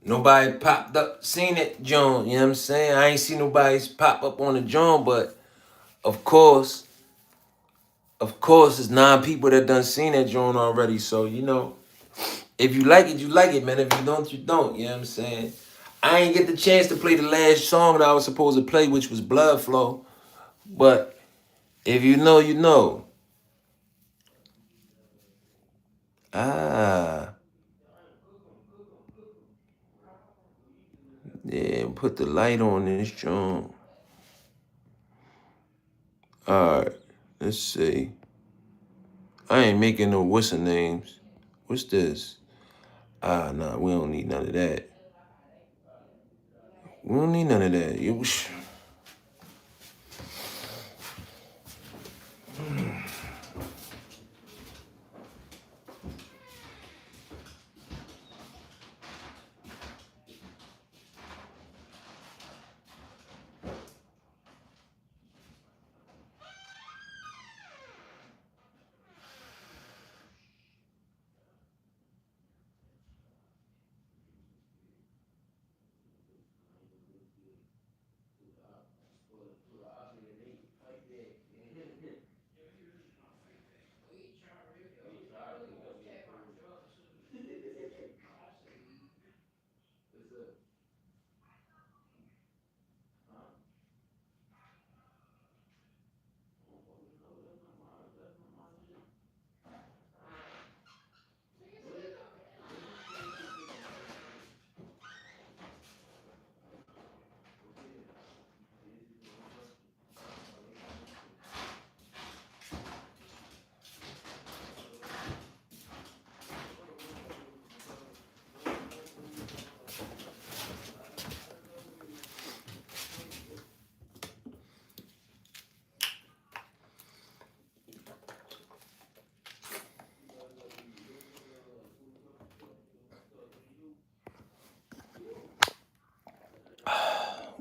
Nobody popped up, seen it, John. You know what I'm saying? I ain't seen nobody pop up on the John, but of course, it's 9 people that done seen that John already. So, if you like it, you like it, man. If you don't, you don't. You know what I'm saying? I ain't get the chance to play the last song that I was supposed to play, which was Blood Flow. But if you know, you know. Ah, yeah, put the light on this John. All right, let's see. I ain't making no what's names. What's this? Ah, nah, we don't need none of that. We don't need none of that.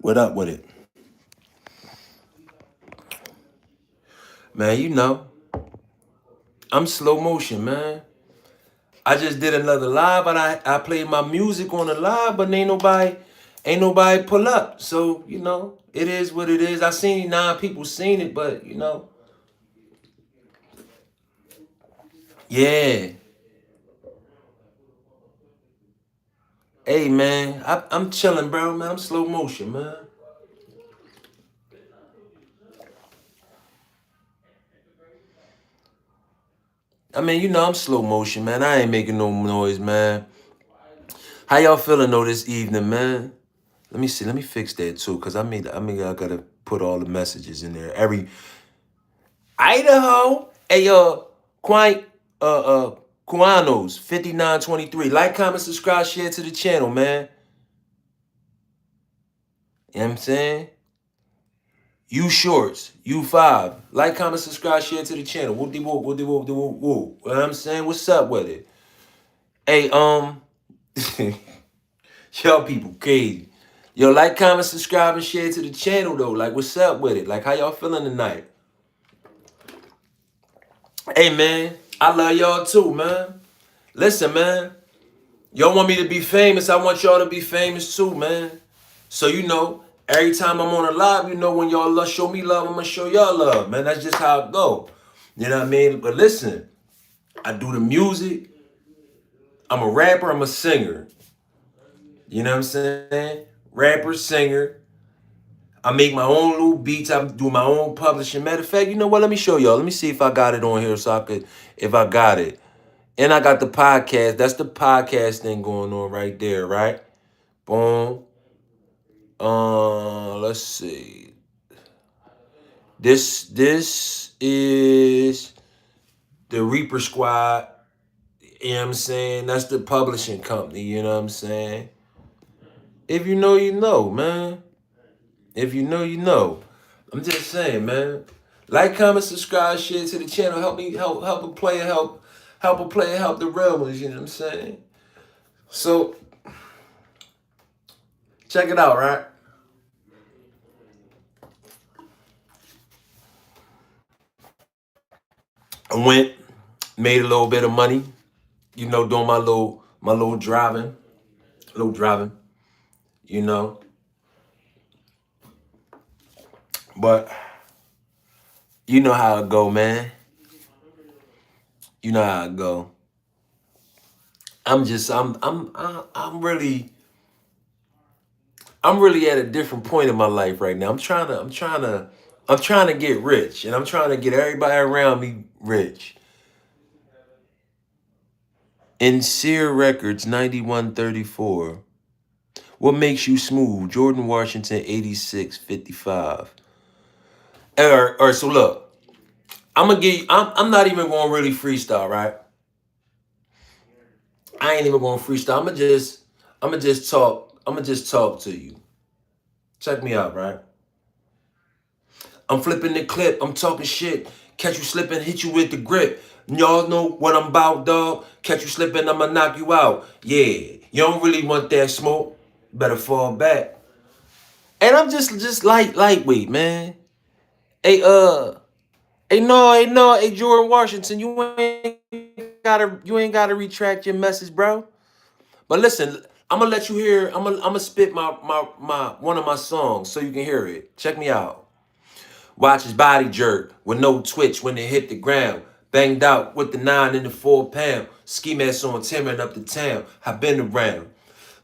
What up with it? Man, I'm slow motion, man. I just did another live and I played my music on the live, but ain't nobody pull up. So, it is what it is. I seen 9 people seen it, but yeah. Hey man, I'm chilling, bro, man. I'm slow motion, man. I mean, I'm slow motion, man. I ain't making no noise, man. How y'all feeling though this evening, man? Let me see. Let me fix that too, cause I gotta put all the messages in there. Every Idaho, hey Quite Quanos 5923. Like, comment, subscribe, share to the channel, man. You know what I'm saying? You shorts, you 5. Like, comment, subscribe, share to the channel. Whoop de whoop, whoop de whoop de whoop whoop. You know what I'm saying? What's up with it? Hey, y'all people crazy. Yo, like, comment, subscribe, and share to the channel though. Like, what's up with it? Like, how y'all feeling tonight? Hey man, I love y'all too, man. Listen, man. Y'all want me to be famous, I want y'all to be famous too, man. So every time I'm on a live, when y'all show me love, I'm gonna show y'all love, man. That's just how it go. You know what I mean? But listen, I do the music. I'm a rapper, I'm a singer. You know what I'm saying? Rapper, singer. I make my own little beats. I do my own publishing. Matter of fact, you know what? Let me show y'all. Let me see if I got it on here so if I got it. And I got the podcast. That's the podcast thing going on right there, right? Boom. Let's see. This is the Reaper Squad. You know what I'm saying? That's the publishing company. You know what I'm saying? If you know, you know, man. If you know, you know. I'm just saying, man. Like, comment, subscribe, share to the channel. Help me help a player help a player help the real ones. You know what I'm saying? So check it out, right? I went, made a little bit of money. Doing my little driving. little driving, you know. But you know how it go, man. You know how it go. I'm really at a different point in my life right now. I'm trying to get rich, and I'm trying to get everybody around me rich. In Sear Records 9134. What makes you smooth? Jordan Washington 8655. Or so look, I'm gonna give you, I'm not even gonna really freestyle, right? I ain't even gonna freestyle. I'm gonna just talk to you. Check me out, right? I'm flipping the clip. I'm talking shit. Catch you slipping, hit you with the grip. Y'all know what I'm about, dog. Catch you slipping, I'ma knock you out. Yeah, you don't really want that smoke. Better fall back. And I'm just lightweight, man. Hey, hey, Jordan Washington, you ain't gotta retract your message, bro. But listen, I'm gonna let you hear. I'm gonna spit my one of my songs so you can hear it. Check me out. Watch his body jerk with no twitch when it hit the ground. Banged out with the 9 and the 4 pound. Ski mask on, tearing up the town. I been around.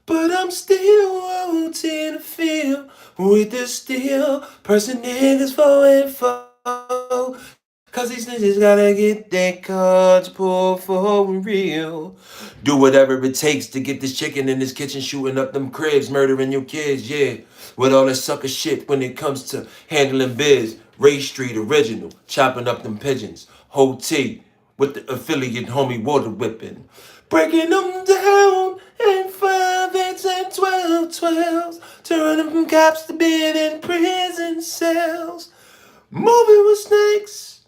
But I'm still out in the field with the steel. Person niggas 4 and 4. Cause these niggas gotta get their cards pulled for real. Do whatever it takes to get this chicken in this kitchen, shooting up them cribs, murdering your kids, yeah. With all that sucker shit when it comes to handling biz. Ray Street original, chopping up them pigeons. Whole T with the affiliate homie water whipping. Breaking them down in 5, 8, and 12, 12s. Turning them from cops to being in prison cells. Moving with snakes.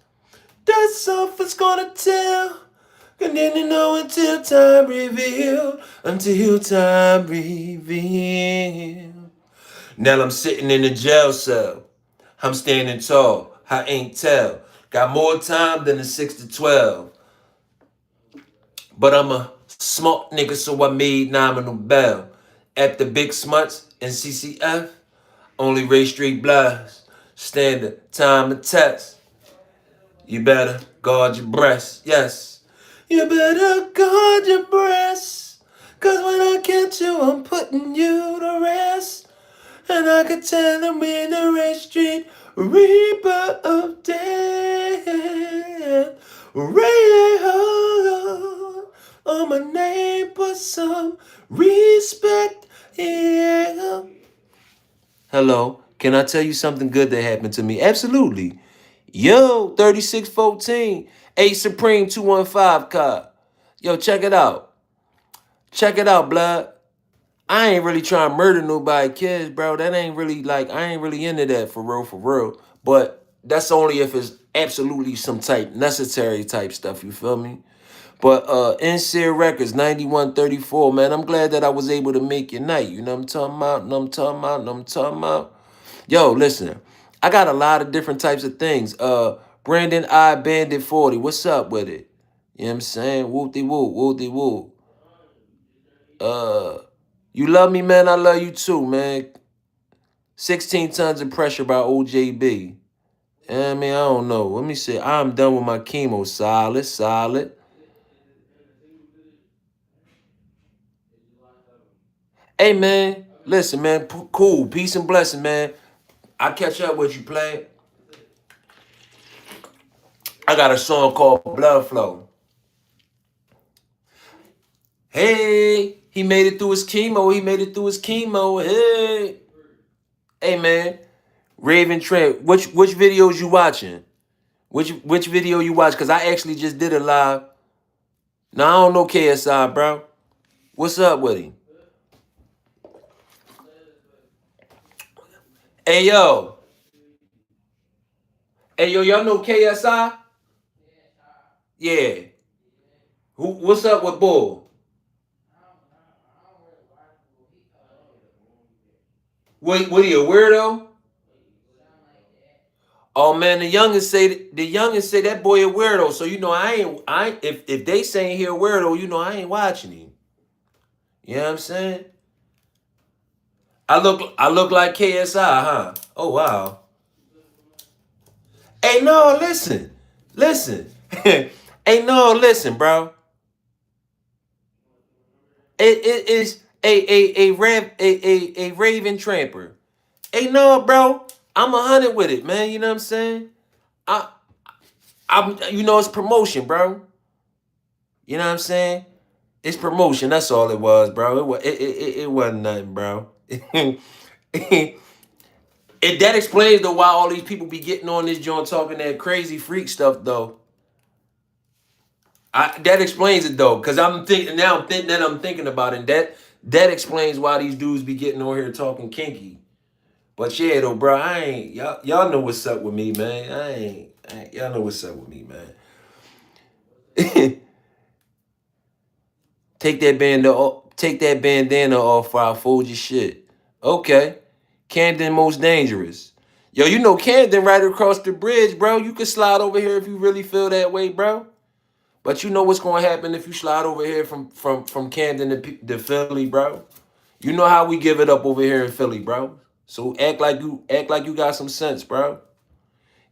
That's all it's gonna tell. And then you know until time reveal. Until time reveal. Now I'm sitting in a jail cell. I'm standing tall. I ain't tell. Got more time than a 6 to 12. But I'm a smart nigga, so I made nominal bail. At the Big Smuts and CCF, only Ray Street Blast. Standard time and test. You better guard your breast, yes. You better guard your breast. Cause when I catch you, I'm putting you to rest. And I could tell them in the Red Street, Reaper of Death. Ray, on my name, put some respect, yeah. Hello, can I tell you something good that happened to me? Absolutely. Yo, 3614, 8 Supreme 215 card. Yo, check it out. Check it out, blood. I ain't really trying to murder nobody, kids, bro. That ain't really like, I ain't really into that for real, for real. But that's only if it's absolutely some type necessary type stuff, you feel me? But NSER Records 9134, man. I'm glad that I was able to make your night. You know what I'm talking about? Know what I'm talking about? Know what I'm talking about? Yo, listen. I got a lot of different types of things. Brandon I Bandit 40. What's up with it? You know what I'm saying? Whoop-de whoop, whoop-de whoop. You love me, man. I love you too, man. 16 tons of pressure by OJB. I mean, I don't know. Let me see. I'm done with my chemo. Solid, solid. Hey, man. Listen, man. Cool. Peace and blessing, man. I catch up with you, play. I got a song called Blood Flow. Hey, he made it through his chemo. He made it through his chemo. Hey. Hey, man. Raven Trent, which videos you watching? Which video you watch? Because I actually just did a live. Now, I don't know KSI, bro. What's up with him? Hey, yo. Hey, yo, y'all know KSI? Yeah. What's up with Bull? What he a weirdo? Oh man, the youngest say that boy a weirdo. So you know if they saying he a weirdo, you know I ain't watching him. You know what I'm saying? I look like KSI, huh? Oh wow. Hey, no, listen. Hey, no, listen, bro. It is a Raven Tramper. Hey, no, bro. I'm 100 with it, man. You know what I'm saying? I it's promotion, bro. You know what I'm saying? It's promotion. That's all it was, bro. It wasn't nothing, bro. It that explains though why all these people be getting on this joint talking that crazy freak stuff though. That explains it though, cause I'm thinking now. I'm thinking about it. That explains why these dudes be getting on here talking kinky. But yeah, though, bro, I ain't y'all know what's up with me, man. I ain't y'all know what's up with me, man. Take that bandana off, or I'll fold your shit. Okay, Camden most dangerous. Yo, you know Camden right across the bridge, bro. You can slide over here if you really feel that way, bro. But you know what's gonna happen if you slide over here from Camden to Philly, bro. You know how we give it up over here in Philly, bro. So act like you got some sense, bro.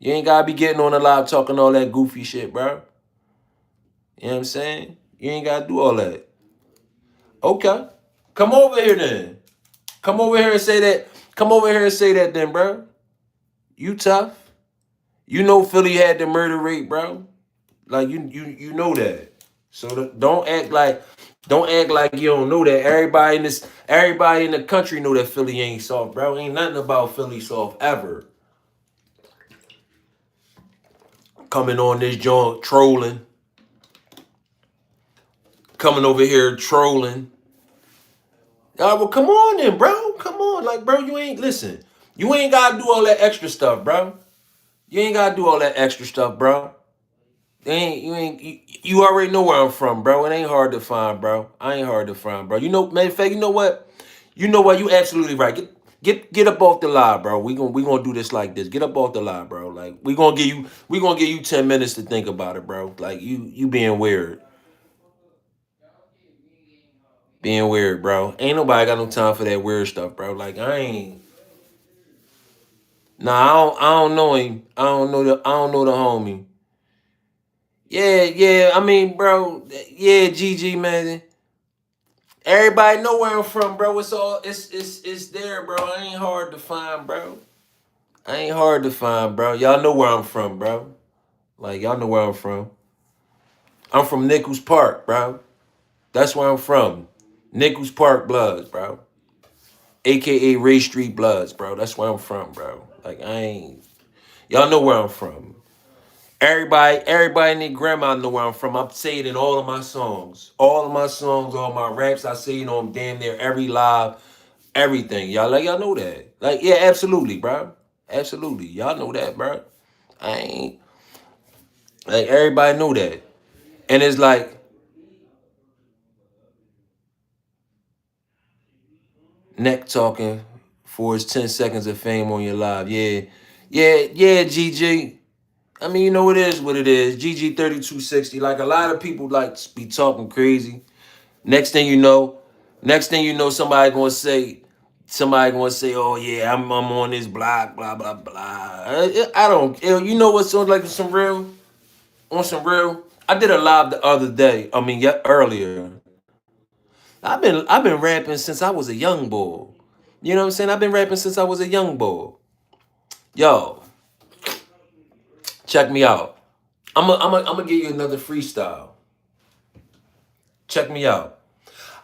You ain't gotta be getting on the live talking all that goofy shit, bro. You know what I'm saying? You ain't gotta do all that. Okay. Come over here then. Come over here and say that. Come over here and say that then, bro. You tough. You know Philly had the murder rate, bro. Like you know that. So don't act like you don't know that. Everybody in the country know that Philly ain't soft, bro. Ain't nothing about Philly soft ever. Coming on this joint trolling. Coming over here trolling. Well, come on then, bro. Come on. Like, bro, you ain't listen. You ain't gotta do all that extra stuff, bro. You ain't gotta do all that extra stuff, bro. You already know where I'm from, bro. It ain't hard to find, bro. I ain't hard to find, bro. You know, matter of fact, you know what? You know what? You absolutely right. Get up off the line, bro. We gonna do this like this. Get up off the line, bro. Like we gonna give you 10 minutes to think about it, bro. Like you being weird. Being weird, bro. Ain't nobody got no time for that weird stuff, bro. Like I ain't. Nah, I don't know him. I don't know the homie. Yeah. I mean, bro. Yeah, GG, man. Everybody know where I'm from, bro. It's there, bro. I ain't hard to find, bro. I ain't hard to find, bro. Y'all know where I'm from, bro. Like y'all know where I'm from. I'm from Nichols Park, bro. That's where I'm from. Nichols Park Bloods, bro. AKA Ray Street Bloods, bro. That's where I'm from, bro. Like I ain't. Y'all know where I'm from. Everybody and their grandma know where I'm from. I say it in all of my songs. All of my songs, all my raps, I say it on damn near every live, everything. Y'all know that. Like, yeah, absolutely, bro. Absolutely. Y'all know that, bro. I ain't like everybody know that. And it's like neck talking for his 10 seconds of fame on your live. Yeah. Yeah, GG. I mean, you know it is what it is. GG 3260. Like a lot of people like be talking crazy. Next thing you know, somebody gonna say, oh yeah, I'm on this block, blah blah blah. I don't. You know what sounds like some real on some real. I did a live the other day. I mean, yeah, earlier. I've been rapping since I was a young boy. You know what I'm saying? I've been rapping since I was a young boy. Yo, check me out. I'm gonna give you another freestyle. Check me out.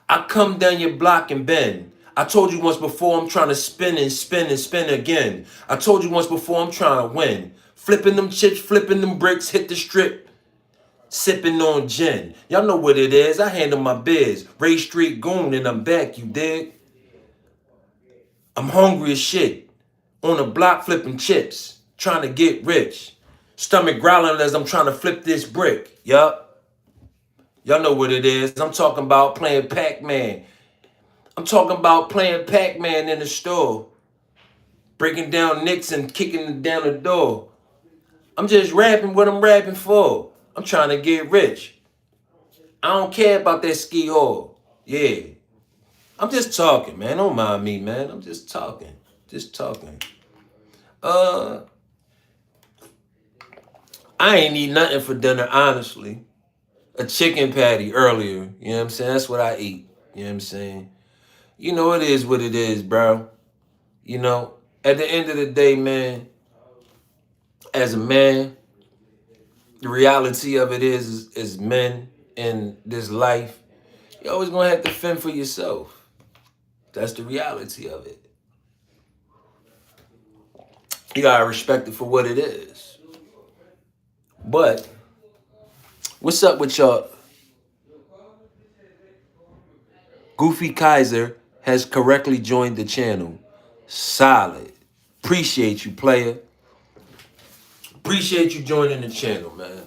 I come down your block and bend. I told you once before I'm trying to spin and spin and spin again. I told you once before I'm trying to win. Flipping them chips, flipping them bricks, hit the strip, sipping on gin. Y'all know what it is. I handle my biz. Ray Street Goon and I'm back, you dig? I'm hungry as shit. On the block flipping chips, trying to get rich. Stomach growling as I'm trying to flip this brick. Yup. Y'all know what it is. I'm talking about playing Pac-Man. I'm talking about playing Pac-Man in the store, breaking down nicks and kicking down the door. I'm just rapping what I'm rapping for. I'm trying to get rich. I don't care about that ski hole. Yeah. I'm just talking, man. Don't mind me, man. I'm just talking. Just talking. Uh, I ain't eat nothing for dinner, honestly. A chicken patty earlier. You know what I'm saying? That's what I eat. You know what I'm saying? You know, it is what it is, bro. You know, at the end of the day, man, as a man, the reality of it is men in this life, you always gonna have to fend for yourself. That's the reality of it. You gotta respect it for what it is. But what's up with y'all? Goofy Kaiser has correctly joined the channel. Solid. Appreciate you, player. Appreciate you joining the channel, man.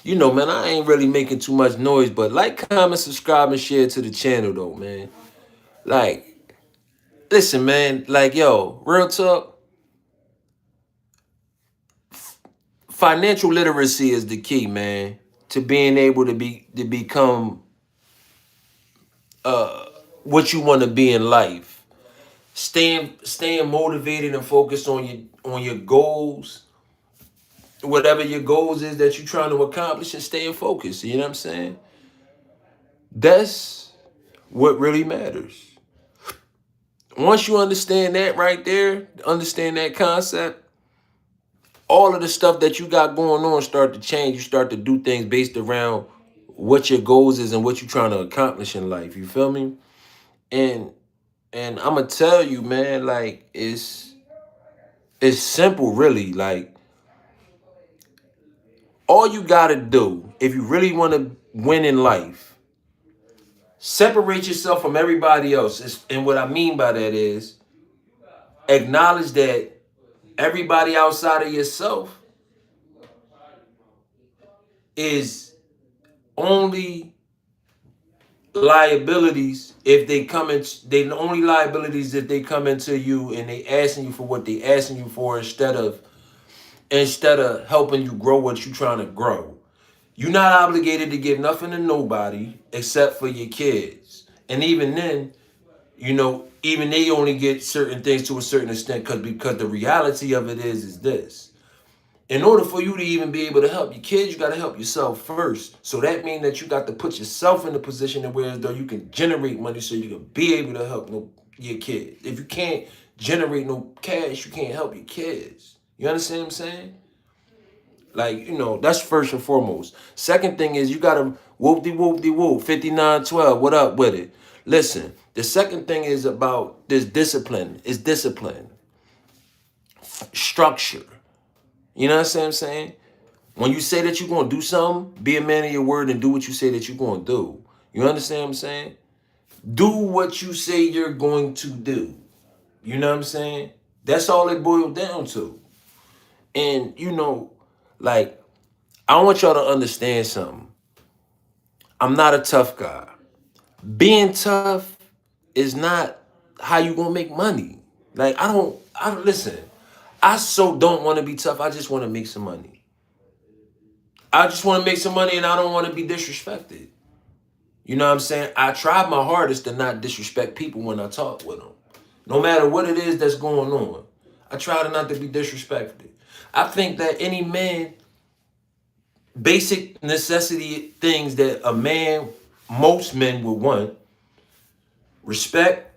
You know, man, I ain't really making too much noise, but like, comment, subscribe, and share to the channel, though, man. Like, listen, man, like, yo, real talk, financial literacy is the key, man, to being able to become what you want to be in life. Staying motivated and focused on your goals, whatever your goals is that you're trying to accomplish, and staying focused. You know what I'm saying? That's what really matters. Once you understand that right there, understand that concept, all of the stuff that you got going on start to change. You start to do things based around what your goals is and what you're trying to accomplish in life. You feel me? And I'm gonna tell you, man, like it's simple, really. Like, all you gotta do if you really want to win in life, separate yourself from everybody else. And what I mean by that is acknowledge that everybody outside of yourself is only liabilities if they come in. They only liabilities if they come into you and they asking you for what they asking you for, instead of helping you grow what you trying to grow. You're not obligated to give nothing to nobody except for your kids. And even then, you know, even they only get certain things to a certain extent, because the reality of it is this. In order for you to even be able to help your kids, you got to help yourself first. So that means that you got to put yourself in a position where as though you can generate money so you can be able to help your kids. If you can't generate no cash, you can't help your kids. You understand what I'm saying? Like, you know, that's first and foremost. Second thing is you got to whoop-de-whoop-de-whoop, 5912, what up with it? Listen, the second thing is about this discipline. Is discipline, structure. You know what I'm saying? When you say that you're going to do something, be a man of your word and do what you say that you're going to do. You understand what I'm saying? Do what you say you're going to do. You know what I'm saying? That's all it boils down to. And, you know, like, I want y'all to understand something. I'm not a tough guy. Being tough is not how you going to make money. Like, I don't listen. I so don't want to be tough. I just want to make some money. I just want to make some money and I don't want to be disrespected. You know what I'm saying? I try my hardest to not disrespect people when I talk with them. No matter what it is that's going on. I try to not to be disrespected. I think that any man, basic necessity things that a man, most men would want: respect,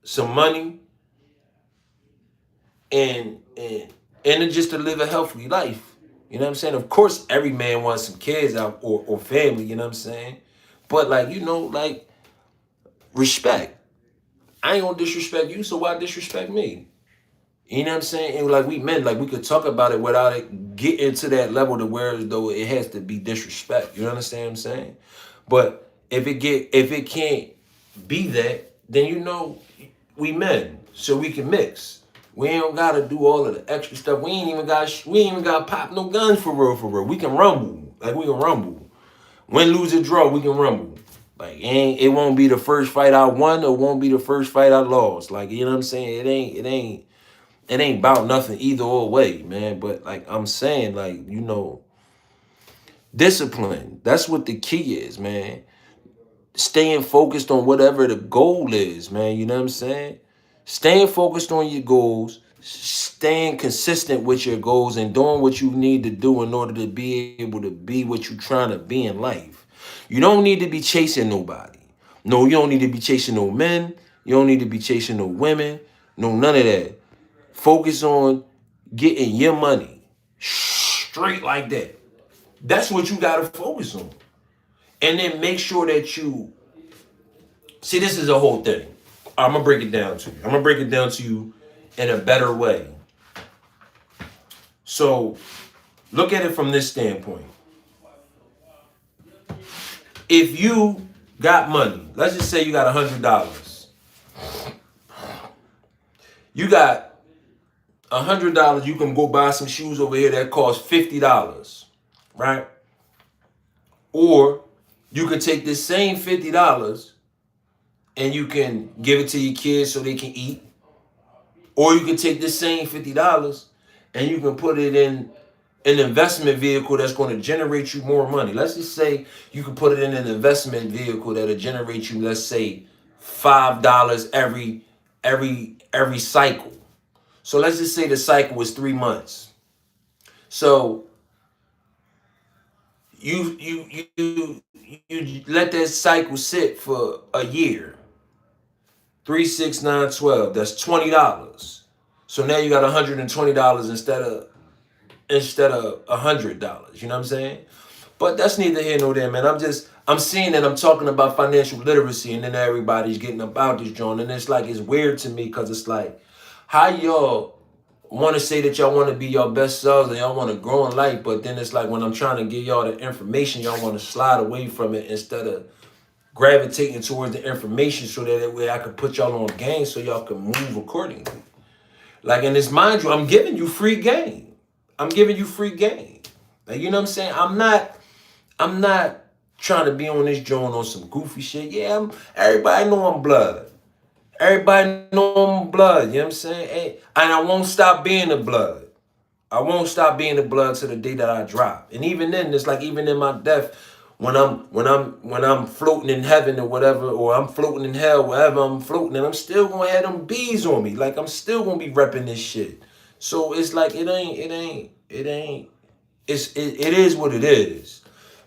some money, and just to live a healthy life. You know what I'm saying? Of course, every man wants some kids out, or family, you know what I'm saying? But, like, you know, like, respect. I ain't gonna disrespect you, so why disrespect me? You know what I'm saying? And like, we men, like, we could talk about it without it getting to that level to where as though it has to be disrespect. You understand what I'm saying? But if it can't be that, then, you know, we men, so we can mix. We ain't gotta do all of the extra stuff. We ain't even got pop no guns for real, for real. We can rumble. Like, we can rumble. Win, lose, or draw, we can rumble. Like, it won't be the first fight I won, or won't be the first fight I lost. Like, you know what I'm saying? It ain't about nothing either or way, man. But, like, I'm saying, like, you know, discipline. That's what the key is, man. staying focused on whatever the goal is, man. You know what I'm saying? Staying focused on your goals, staying consistent with your goals, and doing what you need to do in order to be able to be what you're trying to be in life. You don't need to be chasing nobody. No, you don't need to be chasing no men. You don't need to be chasing no women. No, none of that. Focus on getting your money straight like that. That's what you got to focus on. And then make sure that you see, this is a whole thing. I'm gonna break it down to you. I'm gonna break it down to you in a better way. So look at it from this standpoint. If you got money, let's just say you got $100. You got $100. You can go buy some shoes over here that cost $50, right? Or you could take this same $50 and you can give it to your kids so they can eat. Or you can take this same $50 and you can put it in an investment vehicle that's going to generate you more money. Let's just say you can put it in an investment vehicle that'll generate you, let's say, $5 every cycle. So let's just say the cycle was 3 months. So you let that cycle sit for a year. 3, 6, 9, 12. That's $20. So now you got $120 instead of $100. You know what I'm saying? But that's neither here nor there, man. I'm seeing that I'm talking about financial literacy, and then everybody's getting about this joint, and it's like it's weird to me because it's like, how y'all want to say that y'all want to be your best selves and y'all want to grow in life, but then it's like when I'm trying to give y'all the information, y'all want to slide away from it instead of gravitating towards the information so that way I can put y'all on game so y'all can move accordingly. Like, and this, mind you, I'm giving you free game. I'm giving you free game. Like, you know what I'm saying? I'm not trying to be on this joint on some goofy shit. Yeah, everybody know I'm blood. Everybody know I'm blood. You know what I'm saying? Hey, and I won't stop being the blood. I won't stop being the blood to the day that I drop. And even then, it's like even in my death, when I'm floating in heaven or whatever, or I'm floating in hell, wherever I'm floating, and I'm still gonna have them bees on me. Like I'm still gonna be repping this shit. So it's like it is what it is.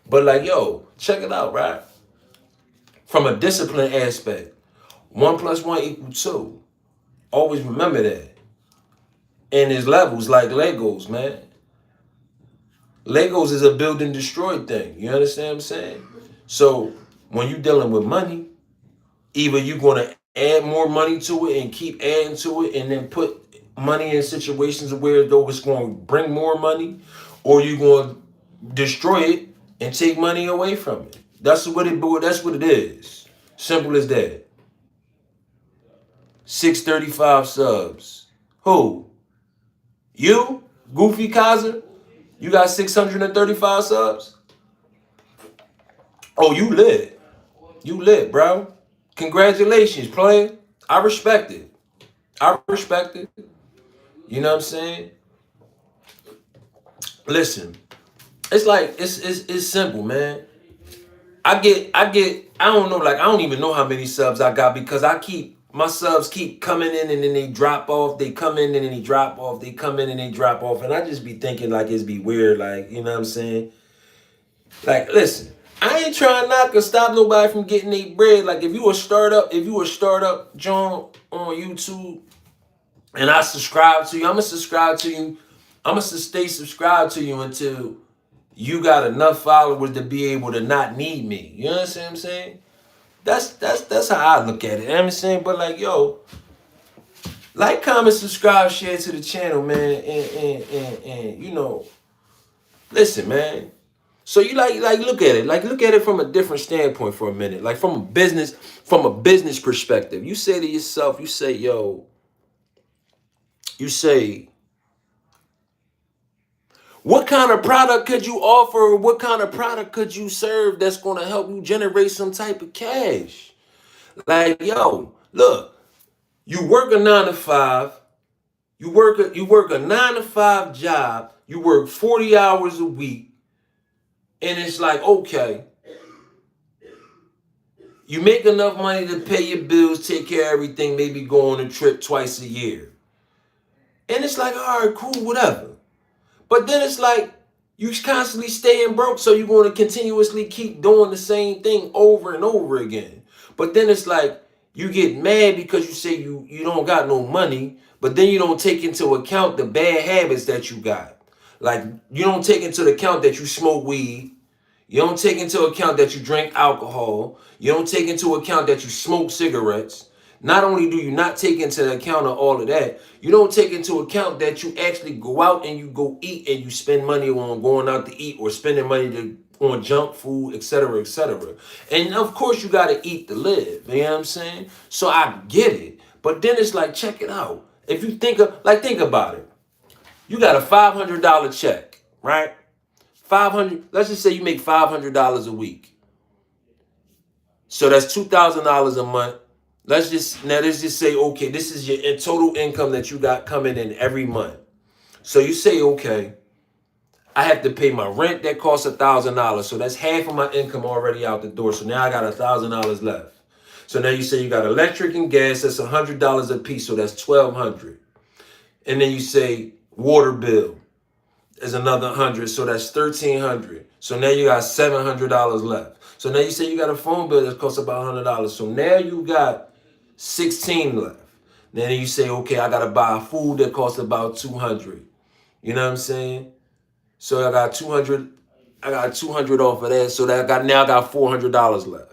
But like, yo, check it out, right? From a discipline aspect, 1 + 1 = 2. Always remember that. And there's levels like Legos, man. Legos is a build and destroy thing. You understand what I'm saying? So when you're dealing with money, either you're going to add more money to it and keep adding to it and then put money in situations where though it's going to bring more money, or you're going to destroy it and take money away from it. That's what it is. Simple as that. 635 subs. Who? You? Goofy Kaiser? You got 635 subs? Oh, you lit. You lit, bro. Congratulations, player. I respect it. I respect it. You know what I'm saying? Listen, it's like it's simple, man. I don't know, like I don't even know how many subs I got because my subs keep coming in and then they drop off. They come in and then they drop off. They come in and they drop off. And I just be thinking like it's be weird, like, you know what I'm saying? Like, listen, I ain't trying not to stop nobody from getting their bread. Like if you a startup John on YouTube and I subscribe to you, I'm gonna subscribe to you. I'm gonna stay subscribed to you until you got enough followers to be able to not need me. You understand what I'm saying? That's how I look at it. You know what I'm saying? But like, yo, like, comment, subscribe, share to the channel, man. And you know, listen, man. So you like look at it. Like look at it from a different standpoint for a minute. Like from a business perspective. You say to yourself, you say, what kind of product could you offer? What kind of product could you serve that's going to help you generate some type of cash? Like, yo, look, you work a 9 to 5. You work a 9 to 5 job. You work 40 hours a week. And it's like, okay, You make enough money to pay your bills, take care of everything, maybe go on a trip twice a year. And it's like, all right, cool, whatever. But then it's like, you constantly staying broke, so you're going to continuously keep doing the same thing over and over again. But then it's like, you get mad because you say you don't got no money, but then you don't take into account the bad habits that you got. Like, you don't take into account that you smoke weed. You don't take into account that you drink alcohol. You don't take into account that you smoke cigarettes. Not only do you not take into account of all of that, you don't take into account that you actually go out and you go eat and you spend money on going out to eat or spending money on junk food, etc., etc. And of course, you got to eat to live. You know what I'm saying? So I get it. But then it's like, check it out. If you think about it. You got a $500 check, right? 500. Let's just say you make $500 a week. So that's $2,000 a month. Let's just say, okay, this is your total income that you got coming in every month. So you say, okay, I have to pay my rent that costs $1,000. So that's half of my income already out the door. So now I got $1,000 left. So now you say you got electric and gas, that's $100 a piece. So that's $1,200. And then you say water bill is another 100, so that's $1,300. So now you got $700 left. So now you say you got a phone bill that costs about $100. So now you got 16 left. Then you say, okay, I gotta buy food that costs about 200. You know what I'm saying? So I got 200. I got 200 off of that. So that I got $400 left.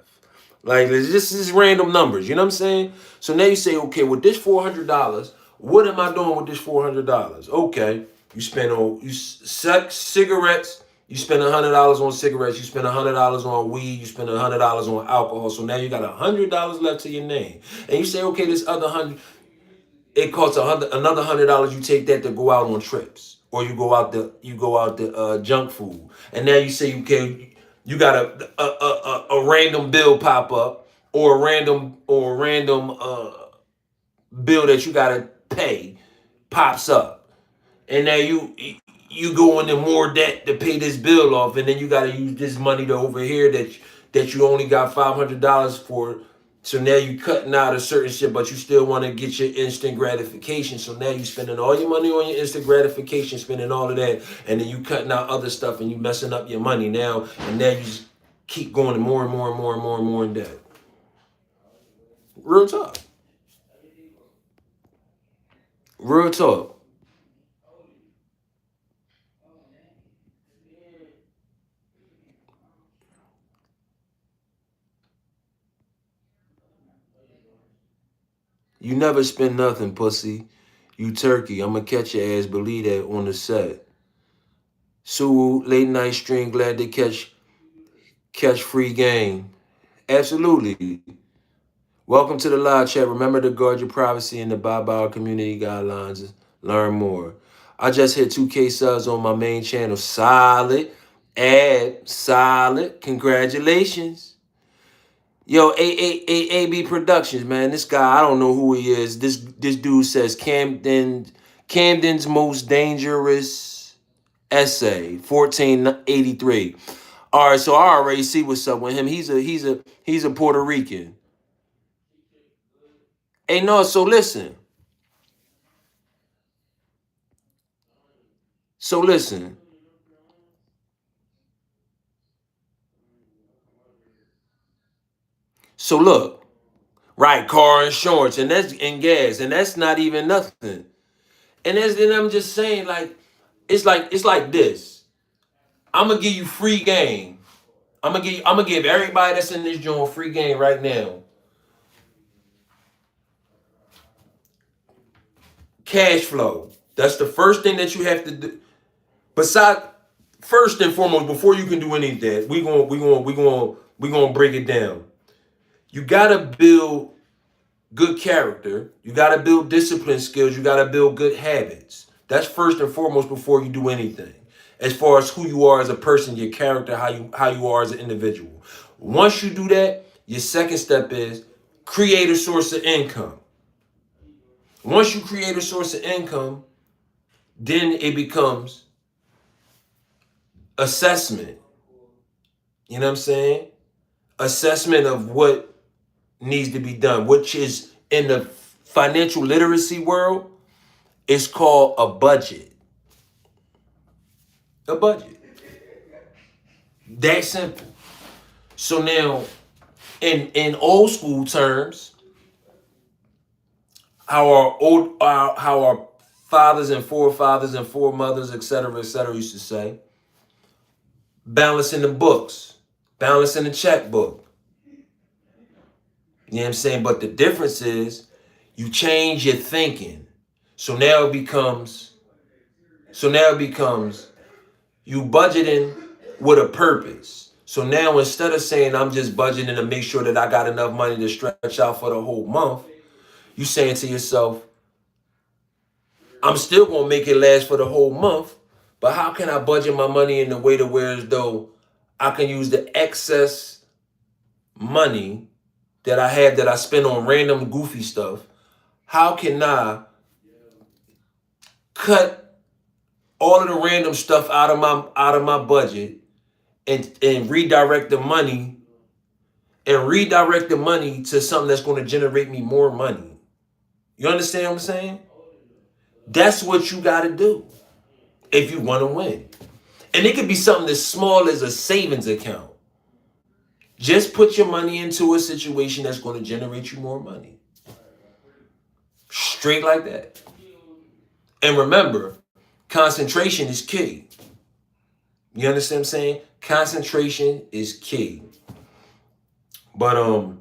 Like, it's just random numbers. You know what I'm saying? So now you say, okay, with this $400, what am I doing with this $400? Okay, you spend on cigarettes. You spend $100 on cigarettes. You spend $100 on weed. You spend $100 on alcohol. So now you got $100 left to your name. And you say, okay, this other 100, it costs another $100. You take that to go out on trips, or you go out the junk food. And now you say, okay, you got a random bill pop up, or a random bill that you gotta pay pops up, and now you go into more debt to pay this bill off, and then you gotta use this money to over here that you only got $500 for. So now you cutting out a certain shit, but you still want to get your instant gratification. So now you spending all your money on your instant gratification, spending all of that, and then you cutting out other stuff, and you messing up your money now, and now you just keep going more and more and more and more and more in debt. Real talk. Real talk. You never spend nothing, pussy. You turkey. I'ma catch your ass, believe that, on the set. Sue, late night stream, glad to catch free game. Absolutely. Welcome to the live chat. Remember to guard your privacy and abide by our community guidelines. Learn more. I just hit 2K subs on my main channel. Solid. Solid. Congratulations. Yo, AB Productions, man. This guy, I don't know who he is. This dude says Camden's most dangerous essay, 1483. All right, so I already see what's up with him. He's a Puerto Rican. Hey, no, so listen. So listen. So look, right, car insurance and gas, and that's not even nothing. And then I'm just saying, like, it's like this. I'm gonna give you free game. I'm gonna give everybody that's in this joint free game right now. Cash flow. That's the first thing that you have to do. Besides, first and foremost, before you can do any of that, we gonna break it down. You gotta build good character. You gotta build discipline skills. You gotta build good habits. That's first and foremost before you do anything. As far as who you are as a person, your character, how you are as an individual. Once you do that, your second step is create a source of income. Once you create a source of income, then it becomes assessment. You know what I'm saying? Assessment of what needs to be done, which is in the financial literacy world, it's called a budget. A budget. That simple. So now, in old school terms, how our fathers and foremothers, et cetera, used to say, balancing the books, balancing the checkbook. You know what I'm saying? But the difference is you change your thinking. So now it becomes you budgeting with a purpose. So now instead of saying I'm just budgeting to make sure that I got enough money to stretch out for the whole month, you saying to yourself, I'm still gonna make it last for the whole month, but how can I budget my money in a way to where as though I can use the excess money that I have that I spend on random goofy stuff? How can I cut all of the random stuff out of my budget and redirect the money to something that's going to generate me more money? You understand what I'm saying? That's what you got to do if you want to win. And it could be something as small as a savings account. Just put your money into a situation that's going to generate you more money. Straight like that. And remember, concentration is key. You understand what I'm saying? Concentration is key. But I'm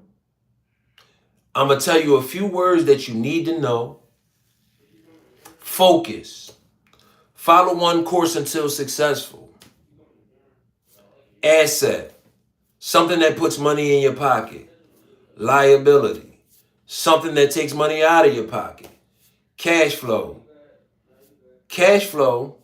going to tell you a few words that you need to know. Focus. Follow one course until successful. Asset. Something that puts money in your pocket. Liability. Something that takes money out of your pocket. Cash flow. Cash flow.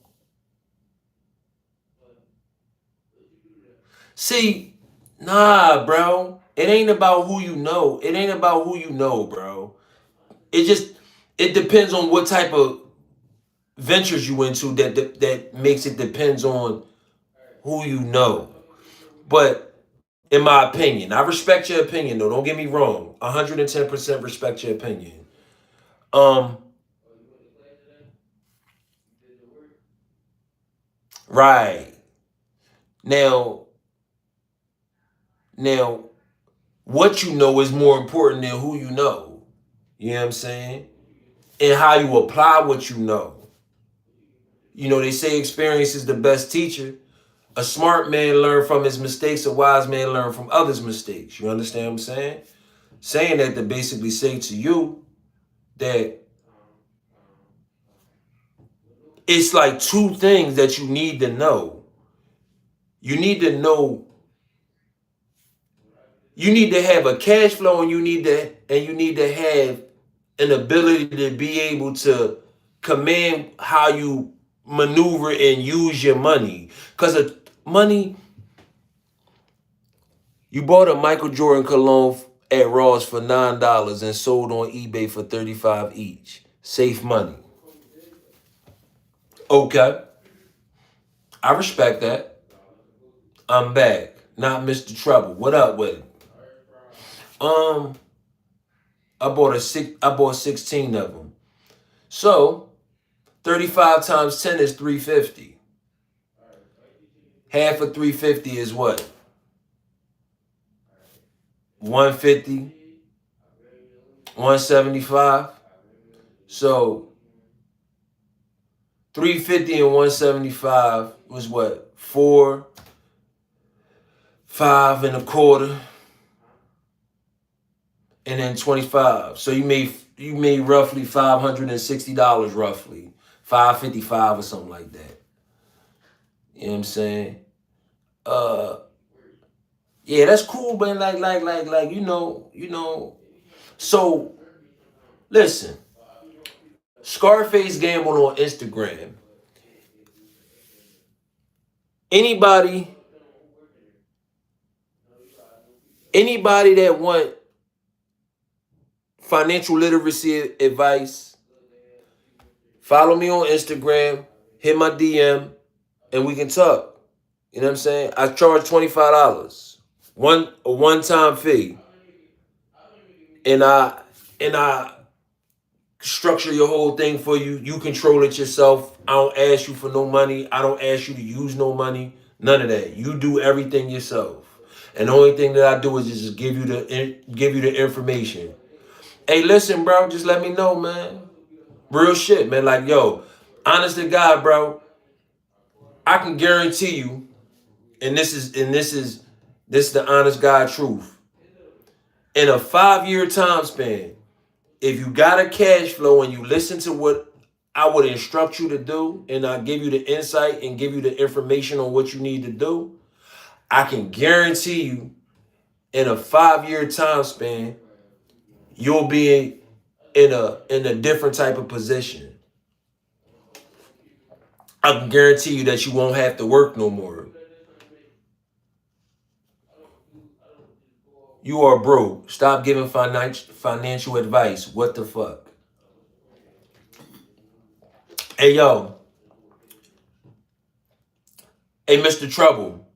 See, nah, bro. It ain't about who you know. It ain't about who you know, bro. It depends on what type of ventures you into that makes it depends on who you know. But in my opinion, I respect your opinion though. Don't get me wrong. 110% respect your opinion. Right. Now, what you know is more important than who you know. You know what I'm saying? And how you apply what you know. You know, they say experience is the best teacher. A smart man learns from his mistakes. A wise man learns from others' mistakes. You understand what I'm saying? Saying that to basically say to you that it's like two things that you need to know. You need to know. You need to have a cash flow, and you need to have an ability to be able to command how you maneuver and use your money. Because money, you bought a Michael Jordan cologne at Ross for $9 and sold on eBay for $35 each. Safe money. Okay. I respect that. I'm back. Not Mr. Trouble. What up with it? I bought 16 of them. So 35 times 10 is 350. Half of 350 is what? 150, 175. So 350 and 175 was what? 4, 5 and a quarter, and then 25. So you made roughly $560, roughly $555 or something like that. You know what I'm saying? Yeah, that's cool, but like, you know. So listen, Scarface Gamble on Instagram. Anybody that want financial literacy advice, follow me on Instagram, hit my DM, and we can talk. You know what I'm saying? I charge $25. A one-time fee. and I structure your whole thing for you. You control it yourself. I don't ask you for no money. I don't ask you to use no money. None of that. You do everything yourself. And the only thing that I do is just give you the information. Hey, listen, bro. Just let me know, man. Real shit, man. Like, yo, honest to God, bro. I can guarantee you, and this is the honest God truth. In a 5-year time span, if you got a cash flow and you listen to what I would instruct you to do, and I give you the insight and give you the information on what you need to do, I can guarantee you in a 5-year time span, you'll be in a different type of position. I can guarantee you that you won't have to work no more. You are broke. Stop giving financial advice. What the fuck? Hey, yo. Hey, Mr. Trouble.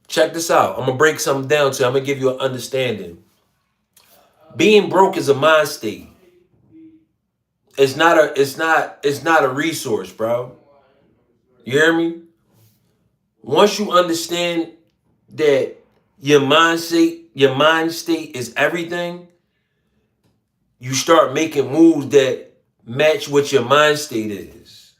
Check this out. I'm going to break something down to you. I'm going to give you an understanding. Being broke is a mind state. It's not a resource, bro. You hear me? Once you understand that your mind state is everything, you start making moves that match what your mind state is.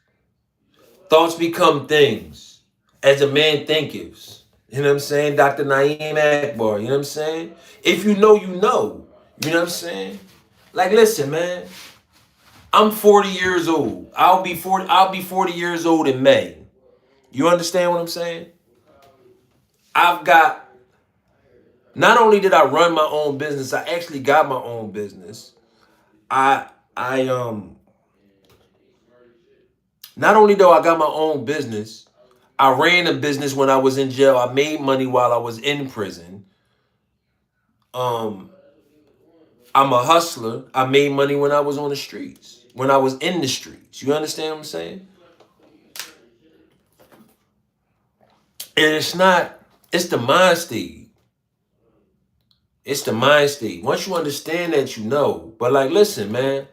Thoughts become things. As a man thinketh. You know what I'm saying? Dr. Naeem Akbar, you know what I'm saying? If you know, you know. You know what I'm saying? Like, listen, man. I'm 40 years old. I'll be 40 years old in May. You understand what I'm saying? I've got, not only did I run my own business, I actually got my own business. I not only though I got my own business, I ran a business when I was in jail. I made money while I was in prison. I'm a hustler. I made money when I was on the streets. When I was in the streets. You understand what I'm saying? And it's the mind state. It's the mind state. Once you understand that, you know. But like, listen, man.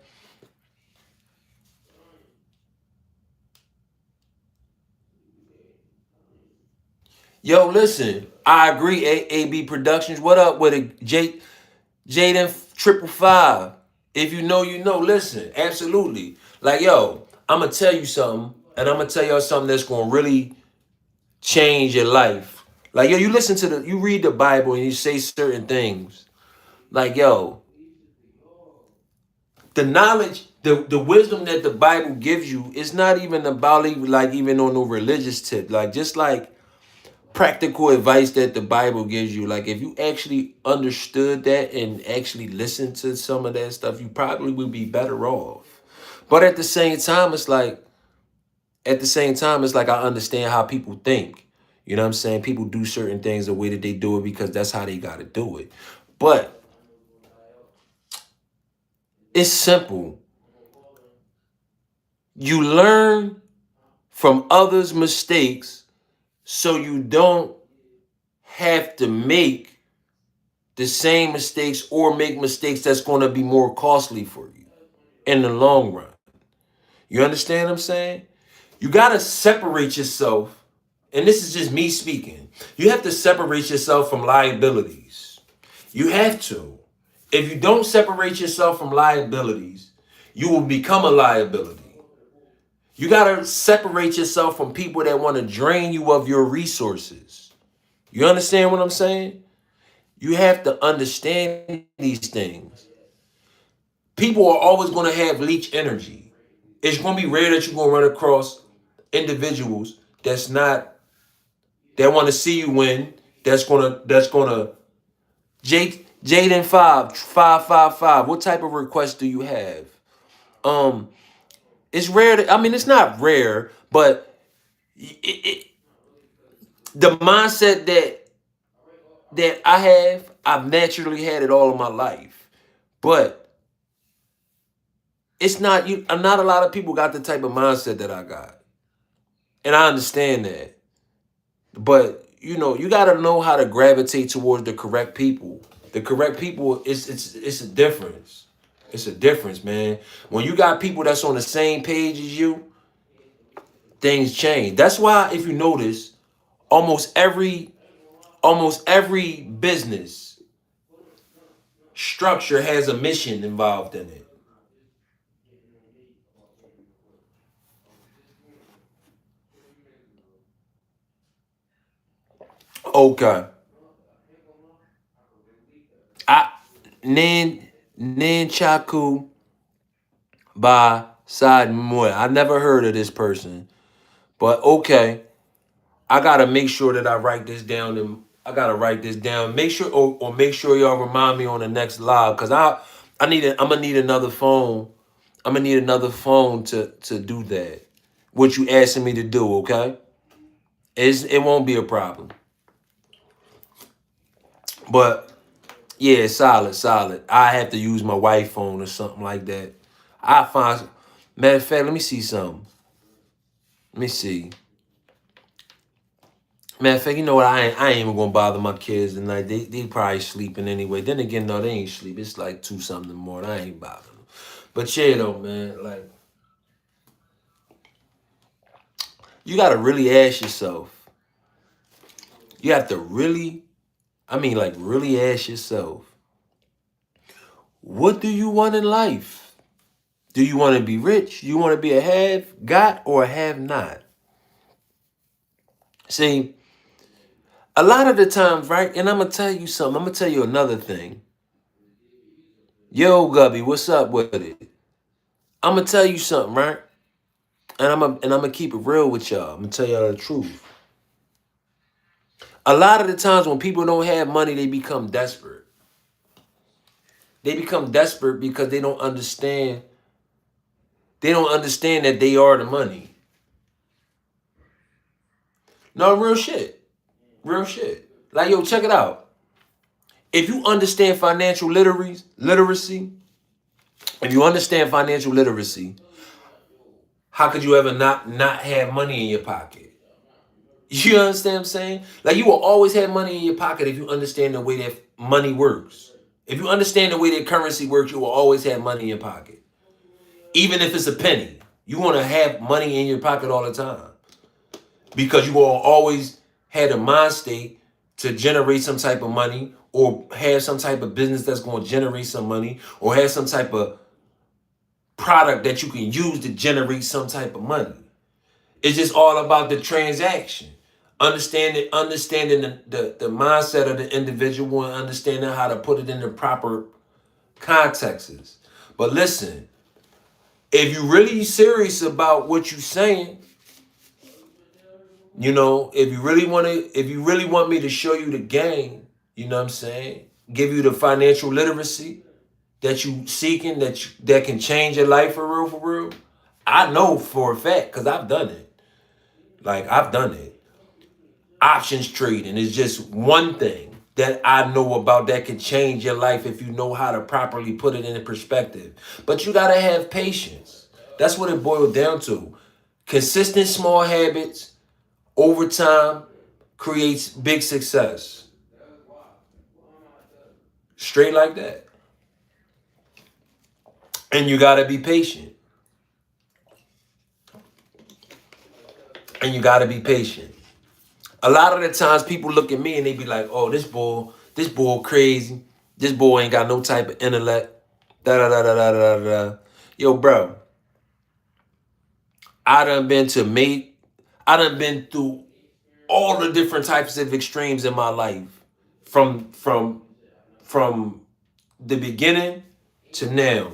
Yo, listen. I agree. AB Productions. What up with it? Jaden 555. If you know, you know. Listen, absolutely. Like, yo, I'm gonna tell you something, and I'm gonna tell y'all something that's gonna really change your life. Like, yo, you read the Bible and you say certain things. Like, yo, the knowledge, the wisdom that the Bible gives you is not even about even on no religious tip. Like, just like practical advice that the Bible gives you. Like, if you actually understood that and actually listened to some of that stuff, you probably would be better off. But at the same time, I understand how people think. You know what I'm saying? People do certain things the way that they do it because that's how they got to do it. But it's simple. You learn from others' mistakes so you don't have to make the same mistakes or make mistakes that's going to be more costly for you in the long run. You understand what I'm saying? You got to separate yourself, and this is just me speaking. You have to separate yourself from liabilities. You have to. If you don't separate yourself from liabilities, you will become a liability. You got to separate yourself from people that want to drain you of your resources. You understand what I'm saying? You have to understand these things. People are always going to have leech energy. It's going to be rare that you're going to run across individuals that want to see you win. Jaden 555. What type of request do you have? It's rare. It's not rare, but the mindset that I've naturally had it all of my life. But it's not you. Not a lot of people got the type of mindset that I got, and I understand that. But you got to know how to gravitate towards the correct people. The correct people, it's a difference. It's a difference, man. When you got people that's on the same page as you, things change. That's why if you notice, almost every business structure has a mission involved in it. Okay. I Nin Chaku by Side Moy. I never heard of this person. But okay. I gotta make sure that I write this down and I gotta write this down. Make sure or make sure y'all remind me on the next live. Cause I'm gonna need another phone. I'm gonna need another phone to do that. What you asking me to do, okay? It won't be a problem. But yeah, solid. I have to use my wife phone or something like that. I find matter of fact, let me see something. Let me see. Matter of fact, you know what? I ain't even gonna bother my kids tonight. They probably sleeping anyway. Then again, no, they ain't sleep. It's like 2 something in the morning. I ain't bothering them. But yeah, though, man, like you gotta really ask yourself. You have to really, I mean, like really ask yourself, what do you want in life? Do you want to be rich? You want to be a have got or a have not? See, a lot of the times, right? And I'm gonna tell you something. I'm gonna tell you another thing. Yo, Gubby, what's up with it? I'm gonna tell you something, right? And I'm gonna keep it real with y'all. I'm gonna tell y'all the truth. A lot of the times when people don't have money, they become desperate. They become desperate because they don't understand. They don't understand that they are the money. No, real shit. Real shit. Like, yo, check it out. If you understand literacy, if you understand financial literacy, how could you ever not have money in your pocket? You understand what I'm saying? Like you will always have money in your pocket if you understand the way that money works. If you understand the way that currency works, you will always have money in your pocket. Even if it's a penny. You want to have money in your pocket all the time. Because you will always have a mind state to generate some type of money or have some type of business that's going to generate some money or have some type of product that you can use to generate some type of money. It's just all about the transaction. Understanding the mindset of the individual and understanding how to put it in the proper contexts. But listen, if you're really serious about what you're saying, you know, if you really want me to show you the game, you know what I'm saying? Give you the financial literacy that you seeking that can change your life for real. I know for a fact because I've done it. Like I've done it. Options trading is just one thing that I know about that can change your life if you know how to properly put it in perspective. But you gotta have patience. That's what it boiled down to. Consistent small habits over time creates big success. Straight like that. And you gotta be patient. And you gotta be patient. A lot of the times people look at me and they be like, oh, this boy crazy. This boy ain't got no type of intellect. Da da da da da da da. Yo, bro. I done been through all the different types of extremes in my life. From the beginning to now.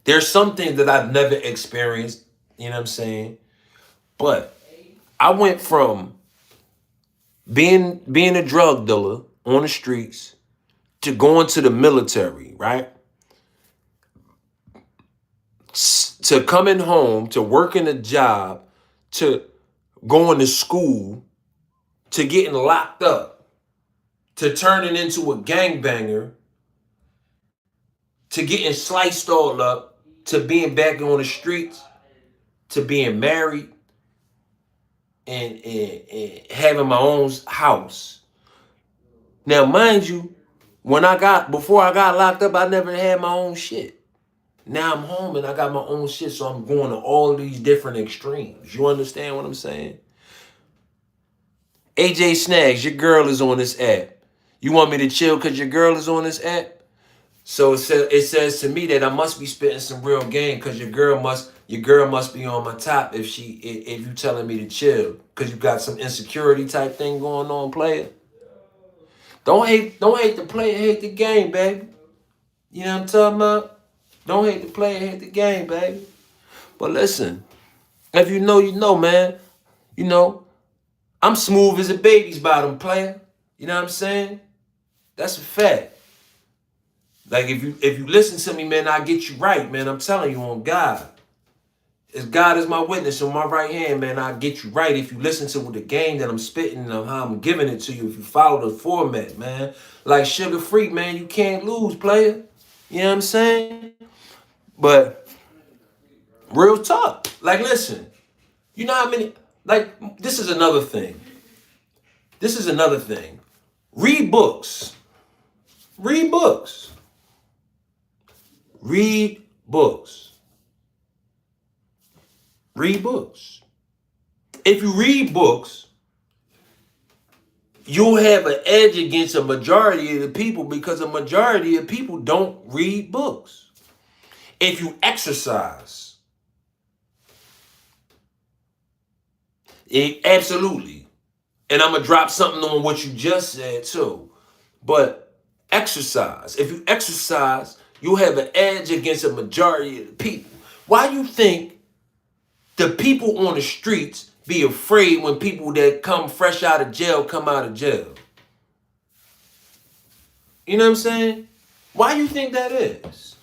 There's some things that I've never experienced, you know what I'm saying? But I went from being a drug dealer on the streets to going to the military, right? To coming home, to working a job, to going to school, to getting locked up, to turning into a gangbanger, to getting sliced all up, to being back on the streets, to being married and having my own house. Now, mind you, Before I got locked up, I never had my own shit. Now I'm home and I got my own shit, so I'm going to all these different extremes. You understand what I'm saying? AJ Snags, your girl is on this app. You want me to chill because your girl is on this app? So it says to me that I must be spitting some real game because your girl must be on my top if you telling me to chill because you got some insecurity type thing going on, player. Don't hate the player, hate the game, baby. You know what I'm talking about? Don't hate the player, hate the game, baby. But listen, if you know, man. You know, I'm smooth as a baby's bottom, player. You know what I'm saying? That's a fact. Like if you listen to me, man, I get you right, man. I'm telling you on God. As God is my witness on my right hand, man, I get you right. If you listen to the game that I'm spitting and how I'm giving it to you, if you follow the format, man. Like Sugar Freak, man, you can't lose, player. You know what I'm saying? But real talk. Like, listen, you know how many, like, this is another thing. Read books. Read books. Read books. Read books. If you read books, you'll have an edge against a majority of the people because a majority of people don't read books. If you exercise, absolutely. And I'm going to drop something on what you just said too. But exercise. If you exercise, you'll have an edge against a majority of the people. Why you think the people on the streets be afraid when people that come fresh out of jail come out of jail? You know what I'm saying? Why you think that is?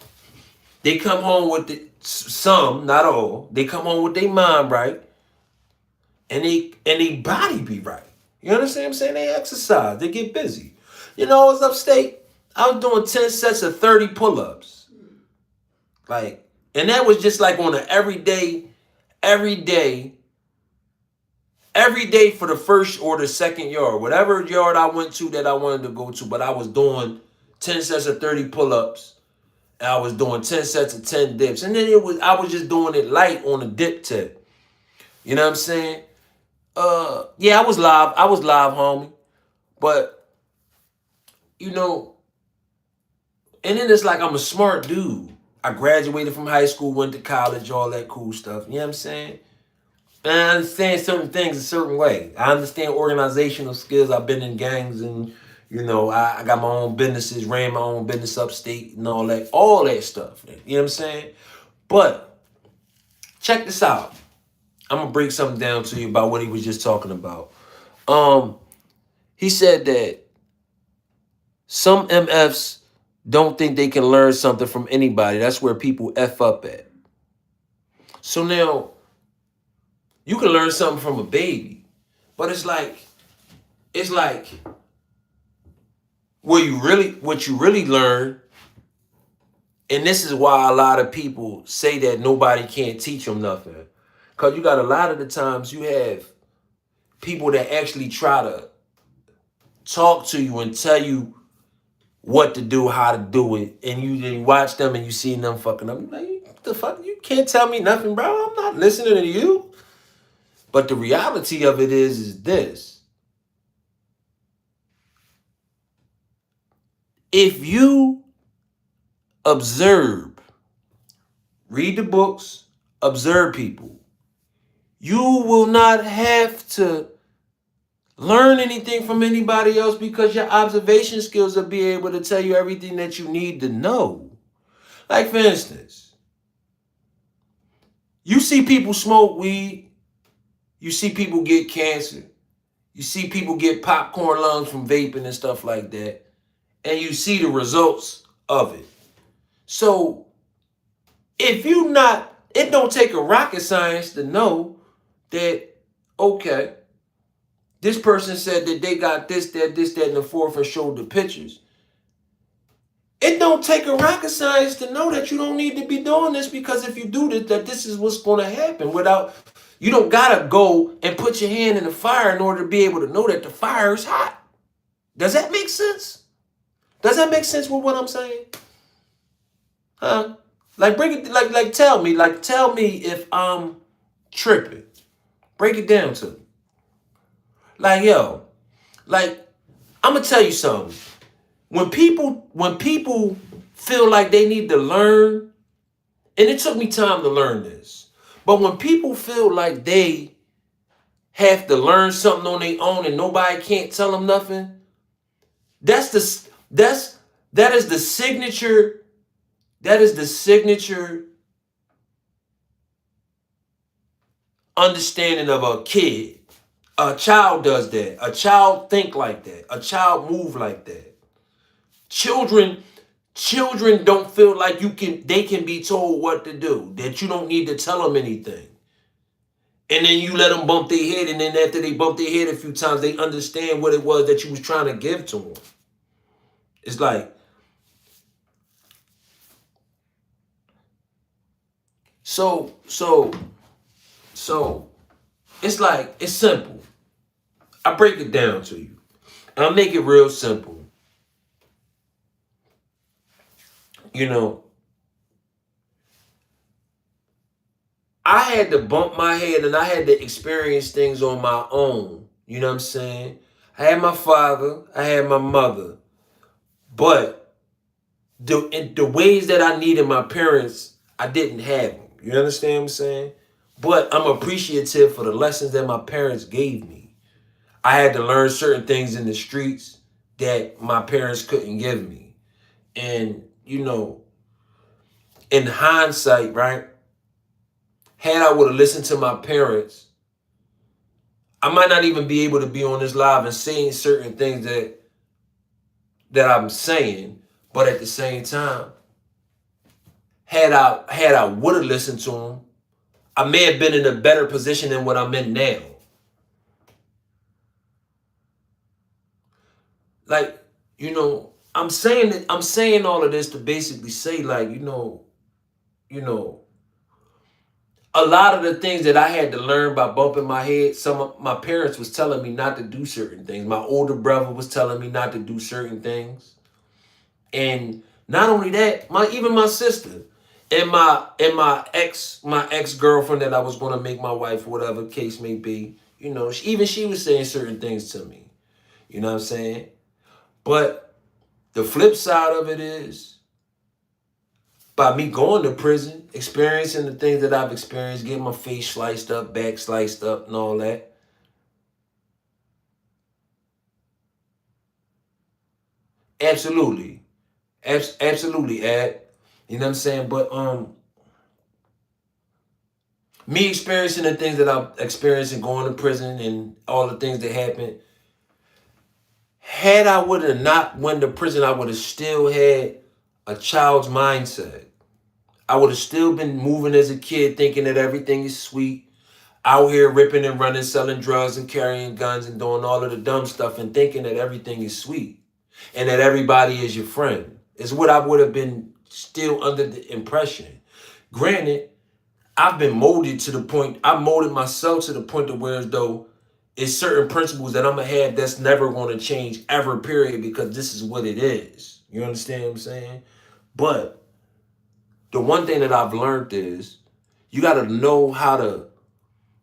They come home with some, not all. They come home with their mind right, and they body be right. You understand what I'm saying? They exercise, they get busy. You know, I was upstate. I was doing 10 sets of 30 pull-ups. Like, and that was just like on an every day for the first or the second yard. Whatever yard I went to that I wanted to go to, but I was doing 10 sets of 30 pull-ups. And I was doing 10 sets of 10 dips. And then I was just doing it light on the dip tip. You know what I'm saying? Yeah, I was live, homie. But, you know, and then it's like I'm a smart dude. I graduated from high school, went to college, all that cool stuff. You know what I'm saying? And I understand certain things a certain way. I understand organizational skills. I've been in gangs and, you know, I got my own businesses, ran my own business upstate and all that stuff. You know what I'm saying? But check this out. I'm going to break something down to you about what he was just talking about. He said that some MFs don't think they can learn something from anybody. That's where people F up at. So now, you can learn something from a baby, but it's like what you really learn, and this is why a lot of people say that nobody can't teach them nothing. Because you got a lot of the times you have people that actually try to talk to you and tell you what to do, how to do it, and you watch them and you see them fucking up. You're like, what the fuck? You can't tell me nothing, bro. I'm not listening to you. But the reality of it is this. If you observe, read the books, observe people, you will not have to learn anything from anybody else because your observation skills will be able to tell you everything that you need to know. Like, for instance, you see people smoke weed, you see people get cancer, you see people get popcorn lungs from vaping and stuff like that, and you see the results of it. So, it don't take a rocket science to know that, okay, this person said that they got this, that, and the fourth and showed the pictures. It don't take a rocket science to know that you don't need to be doing this because if you do this, that this is what's going to happen. You don't got to go and put your hand in the fire in order to be able to know that the fire is hot. Does that make sense? Does that make sense with what I'm saying? Huh? Like break it tell me if I'm tripping. Break it down to me. Like, yo, like, I'm gonna tell you something. When people feel like they need to learn, and it took me time to learn this, but when people feel like they have to learn something on their own and nobody can't tell them nothing, that is the signature, that is the signature understanding of a kid. A child does that. A child think like that. A child move like that. Children children don't feel like they can be told what to do, that you don't need to tell them anything. And then you let them bump their head, and then after they bump their head a few times, they understand what it was that you was trying to give to them. It's like, so it's like, it's simple. I break it down to you. I'll make it real simple. You know, I had to bump my head and I had to experience things on my own. You know what I'm saying? I had my father, I had my mother, but the ways that I needed my parents, I didn't have them. You understand what I'm saying? But I'm appreciative for the lessons that my parents gave me. I had to learn certain things in the streets that my parents couldn't give me. And, you know, in hindsight, right? Had I would have listened to my parents, I might not even be able to be on this live and saying certain things that I'm saying. But at the same time, had I would have listened to them, I may have been in a better position than what I'm in now. Like, you know, I'm saying all of this to basically say, like, you know, a lot of the things that I had to learn by bumping my head, some of my parents was telling me not to do certain things. My older brother was telling me not to do certain things. And not only that, even my sister and my ex-girlfriend that I was going to make my wife, whatever case may be, you know, she was saying certain things to me. You know what I'm saying? But the flip side of it is, by me going to prison, experiencing the things that I've experienced, getting my face sliced up, back sliced up, and all that. Absolutely. Absolutely, Ad. You know what I'm saying? But me experiencing the things that I'm experiencing, going to prison and all the things that happened, had I would have not went to prison, I would have still had a child's mindset. I would have still been moving as a kid, thinking that everything is sweet, out here ripping and running, selling drugs and carrying guns and doing all of the dumb stuff and thinking that everything is sweet and that everybody is your friend. Is what I would have been still under the impression. Granted, I've been molded to the point, I molded myself to the point to where as though it's certain principles that I'm going to have that's never going to change ever, period, because this is what it is. You understand what I'm saying? But the one thing that I've learned is you got to know how to,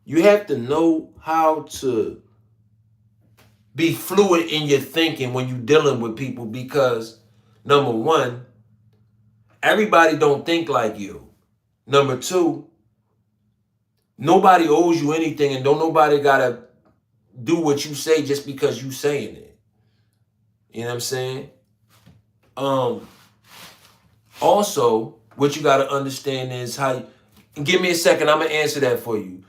you have to know how to be fluid in your thinking when you're dealing with people, because number one, everybody don't think like you. Number two, nobody owes you anything, and don't nobody gotta do what you say just because you saying it. You know what I'm saying? Also, what you gotta understand is how. Give me a second. I'm gonna answer that for you.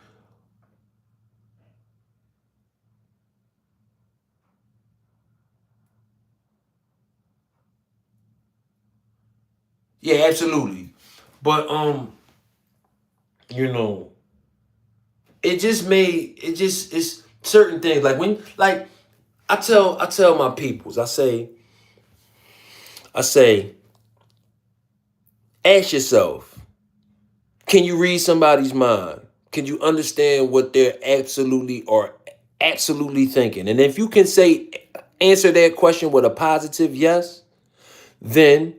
Yeah, absolutely. But you know, it's certain things like when like I tell my peoples, I say, ask yourself, can you read somebody's mind? Can you understand what they're absolutely thinking? And if you can answer that question with a positive yes, then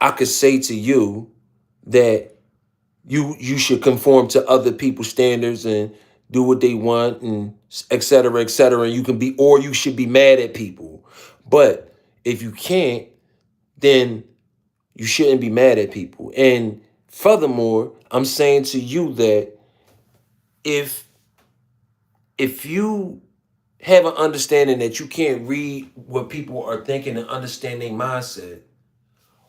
I could say to you that you should conform to other people's standards and do what they want and et cetera, et cetera. And you can be, or you should be mad at people. But if you can't, then you shouldn't be mad at people. And furthermore, I'm saying to you that if you have an understanding that you can't read what people are thinking and understand their mindset,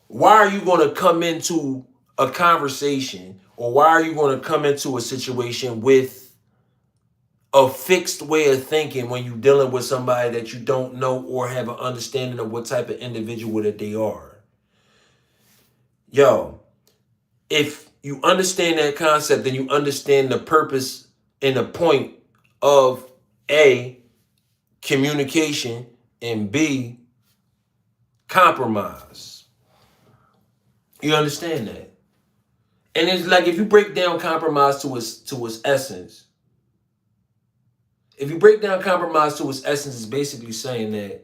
why are you going to come into a conversation, or why are you going to come into a situation with a fixed way of thinking when you're dealing with somebody that you don't know or have an understanding of what type of individual that they are? Yo, if you understand that concept, then you understand the purpose and the point of A, communication, and B, compromise. You understand that? And it's like, if you break down compromise to its essence, it's basically saying that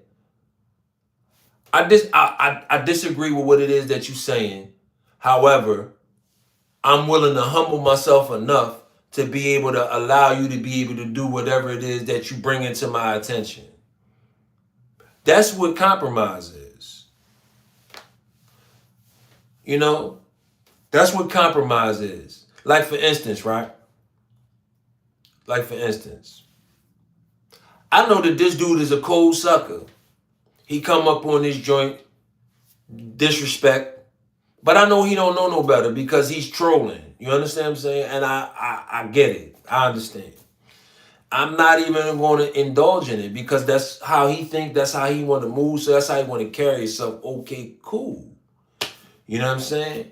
I disagree with what it is that you're saying. However, I'm willing to humble myself enough to be able to allow you to be able to do whatever it is that you bring into my attention. That's what compromise is. You know, that's what compromise is. Like for instance, right? I know that this dude is a cold sucker. He come up on this joint, disrespect, but I know he don't know no better because he's trolling. You understand what I'm saying? And I get it. I understand. I'm not even going to indulge in it because that's how he think. That's how he want to move. So that's how he want to carry himself. Okay, cool. You know what I'm saying?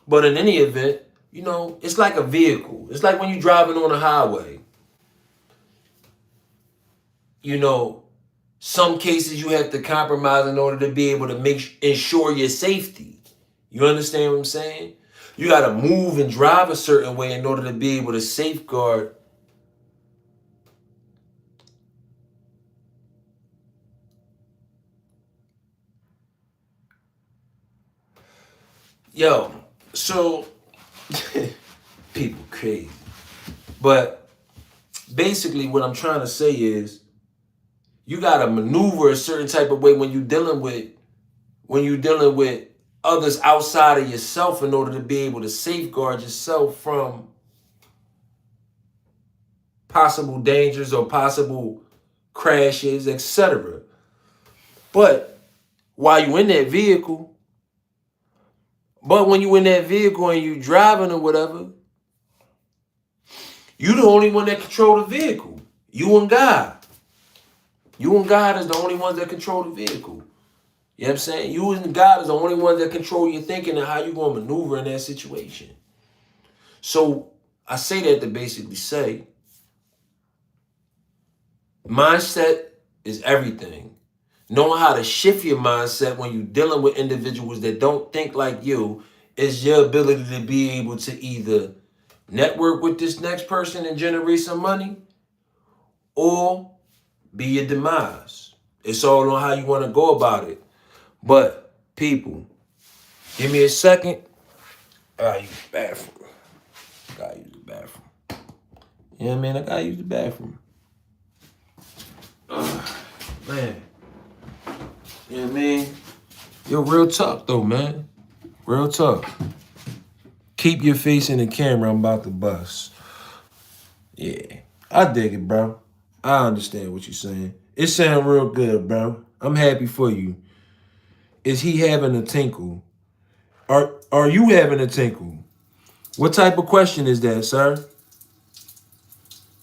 But in any event, you know, it's like a vehicle. It's like when you're driving on a highway. You know, some cases you have to compromise in order to be able to ensure your safety. You understand what I'm saying? You got to move and drive a certain way in order to be able to safeguard. Yo, so people crazy. But basically what I'm trying to say is you got to maneuver a certain type of way when you're dealing with others outside of yourself in order to be able to safeguard yourself from possible dangers or possible crashes, etc. But while you in that vehicle, when you in that vehicle and you driving or whatever, you the only one that control the vehicle. You and God. You and God is the only ones that control the vehicle. You know what I'm saying? You and God is the only ones that control your thinking and how you going to maneuver in that situation. So I say that to basically say, mindset is everything. Knowing how to shift your mindset when you're dealing with individuals that don't think like you is your ability to be able to either network with this next person and generate some money or be your demise. It's all on how you want to go about it. But people, give me a second. I gotta use the bathroom. Yeah, man, I gotta use the bathroom. Man. You know what I mean? Yo, real talk though, man. Real talk. Keep your face in the camera. I'm about to bust. Yeah. I dig it, bro. I understand what you're saying. It sounds real good, bro. I'm happy for you. Is he having a tinkle? Are you having a tinkle? What type of question is that, sir?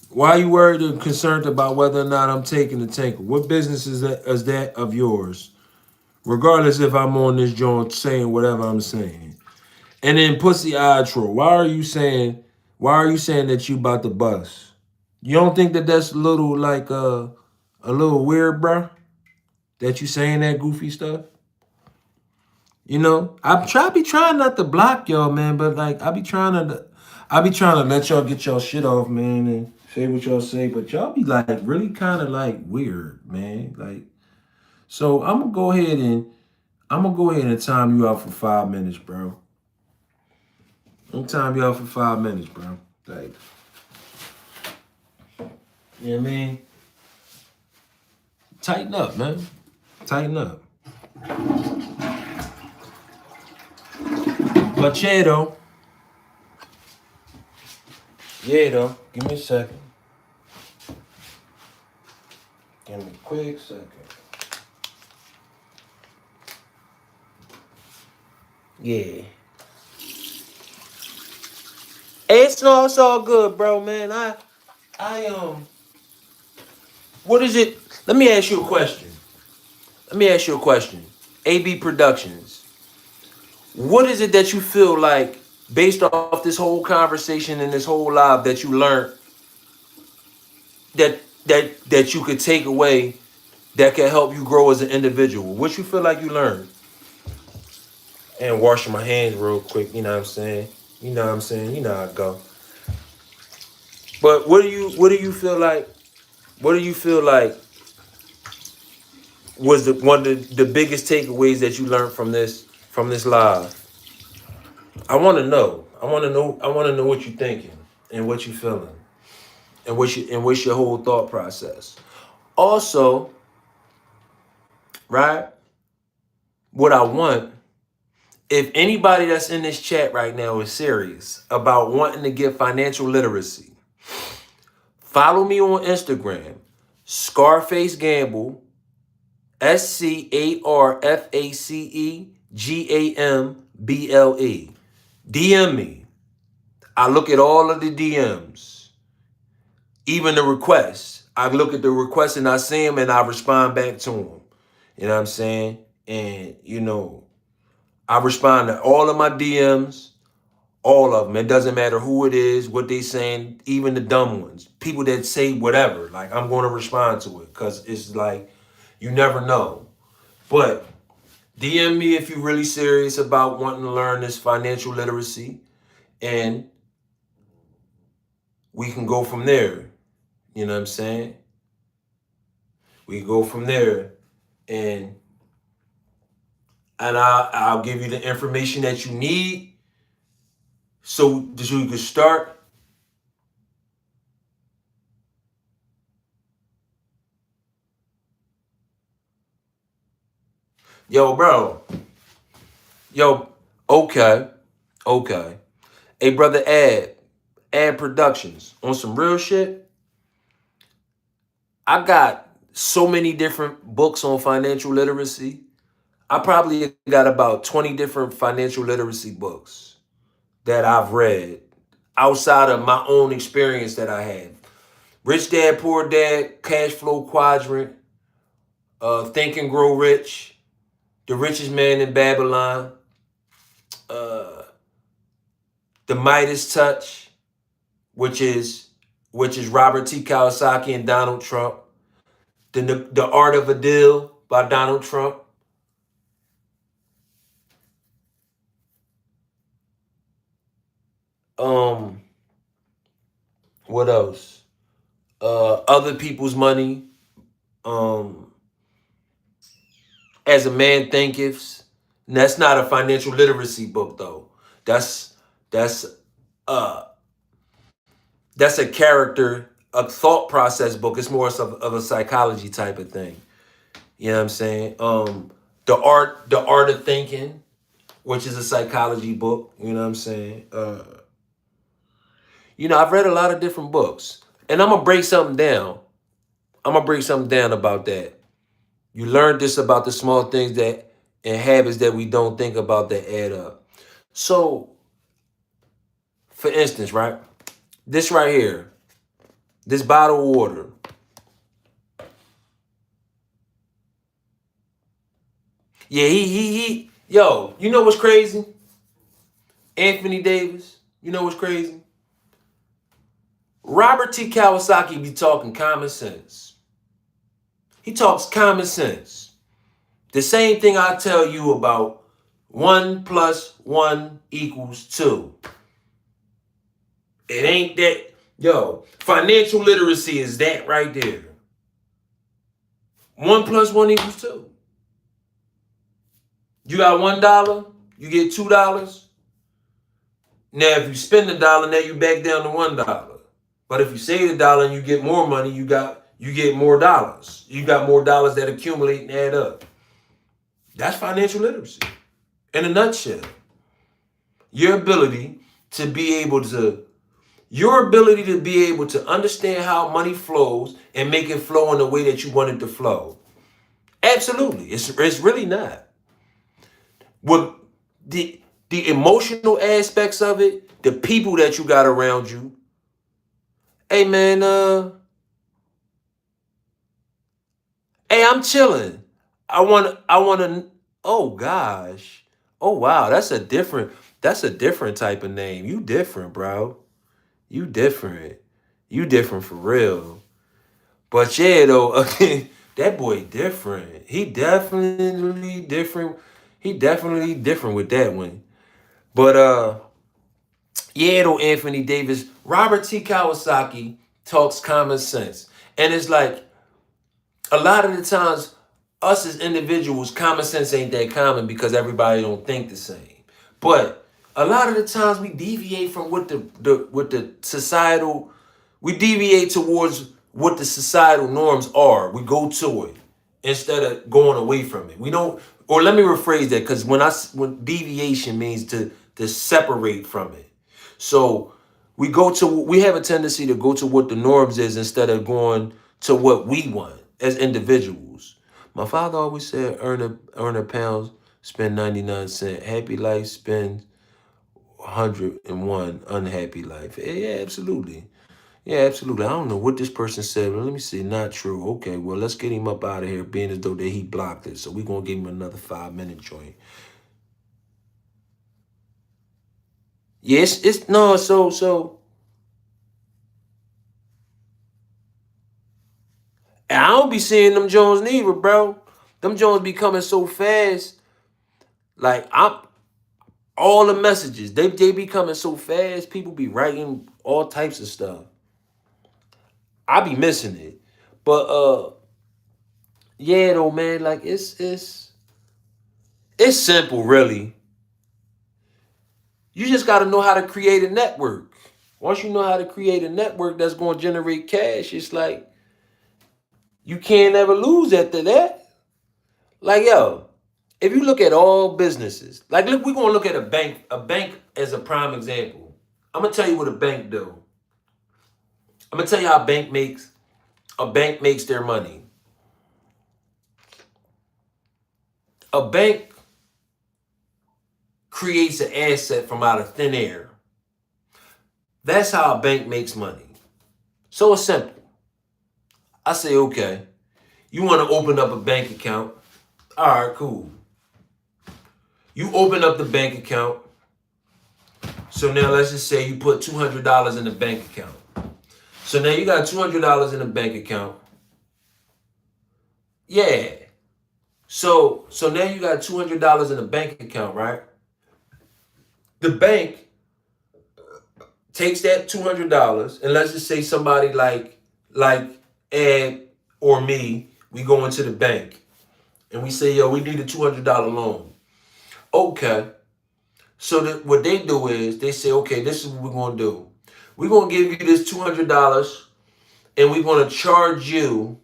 Why are you worried or concerned about whether or not I'm taking the tinkle? What business is that of yours? Regardless if I'm on this joint saying whatever I'm saying. And then pussy eye troll. Why are you saying that you about to bust? You don't think that that's a little like a little weird, bro? That you saying that goofy stuff? You know, be trying not to block y'all, man, but like I be trying to let y'all get y'all shit off, man, and Say what y'all say, but y'all be like really kind of like weird, man. Like, so I'm gonna go ahead and time you out for 5 minutes, bro. I'm gonna time you out for 5 minutes, bro. Like, you know what I mean? Tighten up, man. Tighten up. But yeah, though. Yeah, though. Give me a second. Give me a quick second. Yeah. It's all good, bro, man. What is it? Let me ask you a question. AB Productions. What is it that you feel like, based off this whole conversation and this whole live, that you learned that you could take away that can help you grow as an individual? What you feel like you learned? And washing my hands real quick, you know what I'm saying? You know what I'm saying? You know how it go. But what do you feel like? What do you feel like was one of the biggest takeaways that you learned from this live? I want to know. I want to know what you're thinking and what you're feeling and what's your whole thought process. Also, right? What I want, if anybody that's in this chat right now is serious about wanting to get financial literacy, follow me on Instagram, Scarface Gamble, SCARFACEGAMBLE. DM me. I look at all of the DMs, even the requests. I look at the requests and I see them and I respond back to them. You know what I'm saying? And, I respond to all of my DMs, all of them. It doesn't matter who it is, what they saying, even the dumb ones. People that say whatever. Like, I'm going to respond to it because it's like, you never know. But DM me if you're really serious about wanting to learn this financial literacy, and we can go from there. You know what I'm saying? We can go from there, and I'll give you the information that you need so you can start. Yo, bro. Yo, okay. Hey, brother, Ad Productions, on some real shit. I got so many different books on financial literacy. I probably got about 20 different financial literacy books that I've read outside of my own experience that I had. Rich Dad, Poor Dad, Cash Flow Quadrant, Think and Grow Rich, The Richest Man in Babylon, The Midas Touch, which is Robert T. Kiyosaki and Donald Trump, The Art of a Deal by Donald Trump. What else? Other People's Money. As a Man Thinketh. And that's not a financial literacy book though. That's uh that's a character, a thought process book. It's more of a psychology type of thing. You know what I'm saying? The Art of Thinking, which is a psychology book. You know what I'm saying? I've read a lot of different books, and I'm gonna break something down. About that. You learned this about the small things that and habits that we don't think about that add up. So, for instance, right? This right here, this bottle of water. Yeah, yo, you know what's crazy? Anthony Davis, you know what's crazy? Robert T. Kiyosaki be talking common sense. He talks common sense. The same thing I tell you about 1 + 1 = 2. It ain't that. Yo, financial literacy is that right there. 1 plus 1 equals 2. You got $1, you get $2. Now, if you spend $1, now you back down to $1. But if you save $1 and you get more money, you get more dollars. You got more dollars that accumulate and add up. That's financial literacy in a nutshell. Your ability to be able to understand how money flows and make it flow in the way that you want it to flow. Absolutely. It's really not. With the emotional aspects of it, the people that you got around you. Hey man, hey, I'm chilling. I wanna oh gosh. Oh wow, that's a different type of name. You different, bro. You different. You different for real. But yeah, though, that boy different. He definitely different. He definitely different with that one. But yeah, though, Anthony Davis, Robert T. Kawasaki talks common sense. And it's like a lot of the times, us as individuals, common sense ain't that common because everybody don't think the same. But a lot of the times we deviate from what the societal, we deviate towards what the societal norms are. We go to it instead of going away from it. We don't, or let me rephrase that, because when deviation means to separate from it. So we have a tendency to go to what the norms is instead of going to what we want as individuals. My father always said, earn a pound, spend 99 cents. Happy life, spend 101. Unhappy life. Yeah, absolutely. Yeah, absolutely. I don't know what this person said, but let me see. Not true. Okay, well, let's get him up out of here, being as though that he blocked it. So we're going to give him another 5-minute joint. Yes, it's no, so I don't be seeing them Jones neither, bro. Them Jones be coming so fast. Like, I'm all the messages, they be coming so fast. People be writing all types of stuff. I be missing it. But yeah though, man, like it's simple, really. You just gotta know how to create a network. Once you know how to create a network that's gonna generate cash, it's like you can't ever lose after that. Like, yo, if you look at all businesses, like look, we're gonna look at a bank as a prime example. I'm gonna tell you what a bank do. I'm gonna tell you how a bank makes their money. A bank creates an asset from out of thin air. That's how a bank makes money. So it's simple. I say, okay, you want to open up a bank account. All right, cool. You open up the bank account. So now let's just say you put $200 in the bank account. So now you got $200 in the bank account. Yeah. So now you got $200 in the bank account, right? The bank takes that $200, and let's just say somebody like Ed or me, we go into the bank and we say, yo, we need a $200 loan. Okay. So what they do is they say, okay, this is what we're going to do. We're going to give you this $200 and we're going to charge you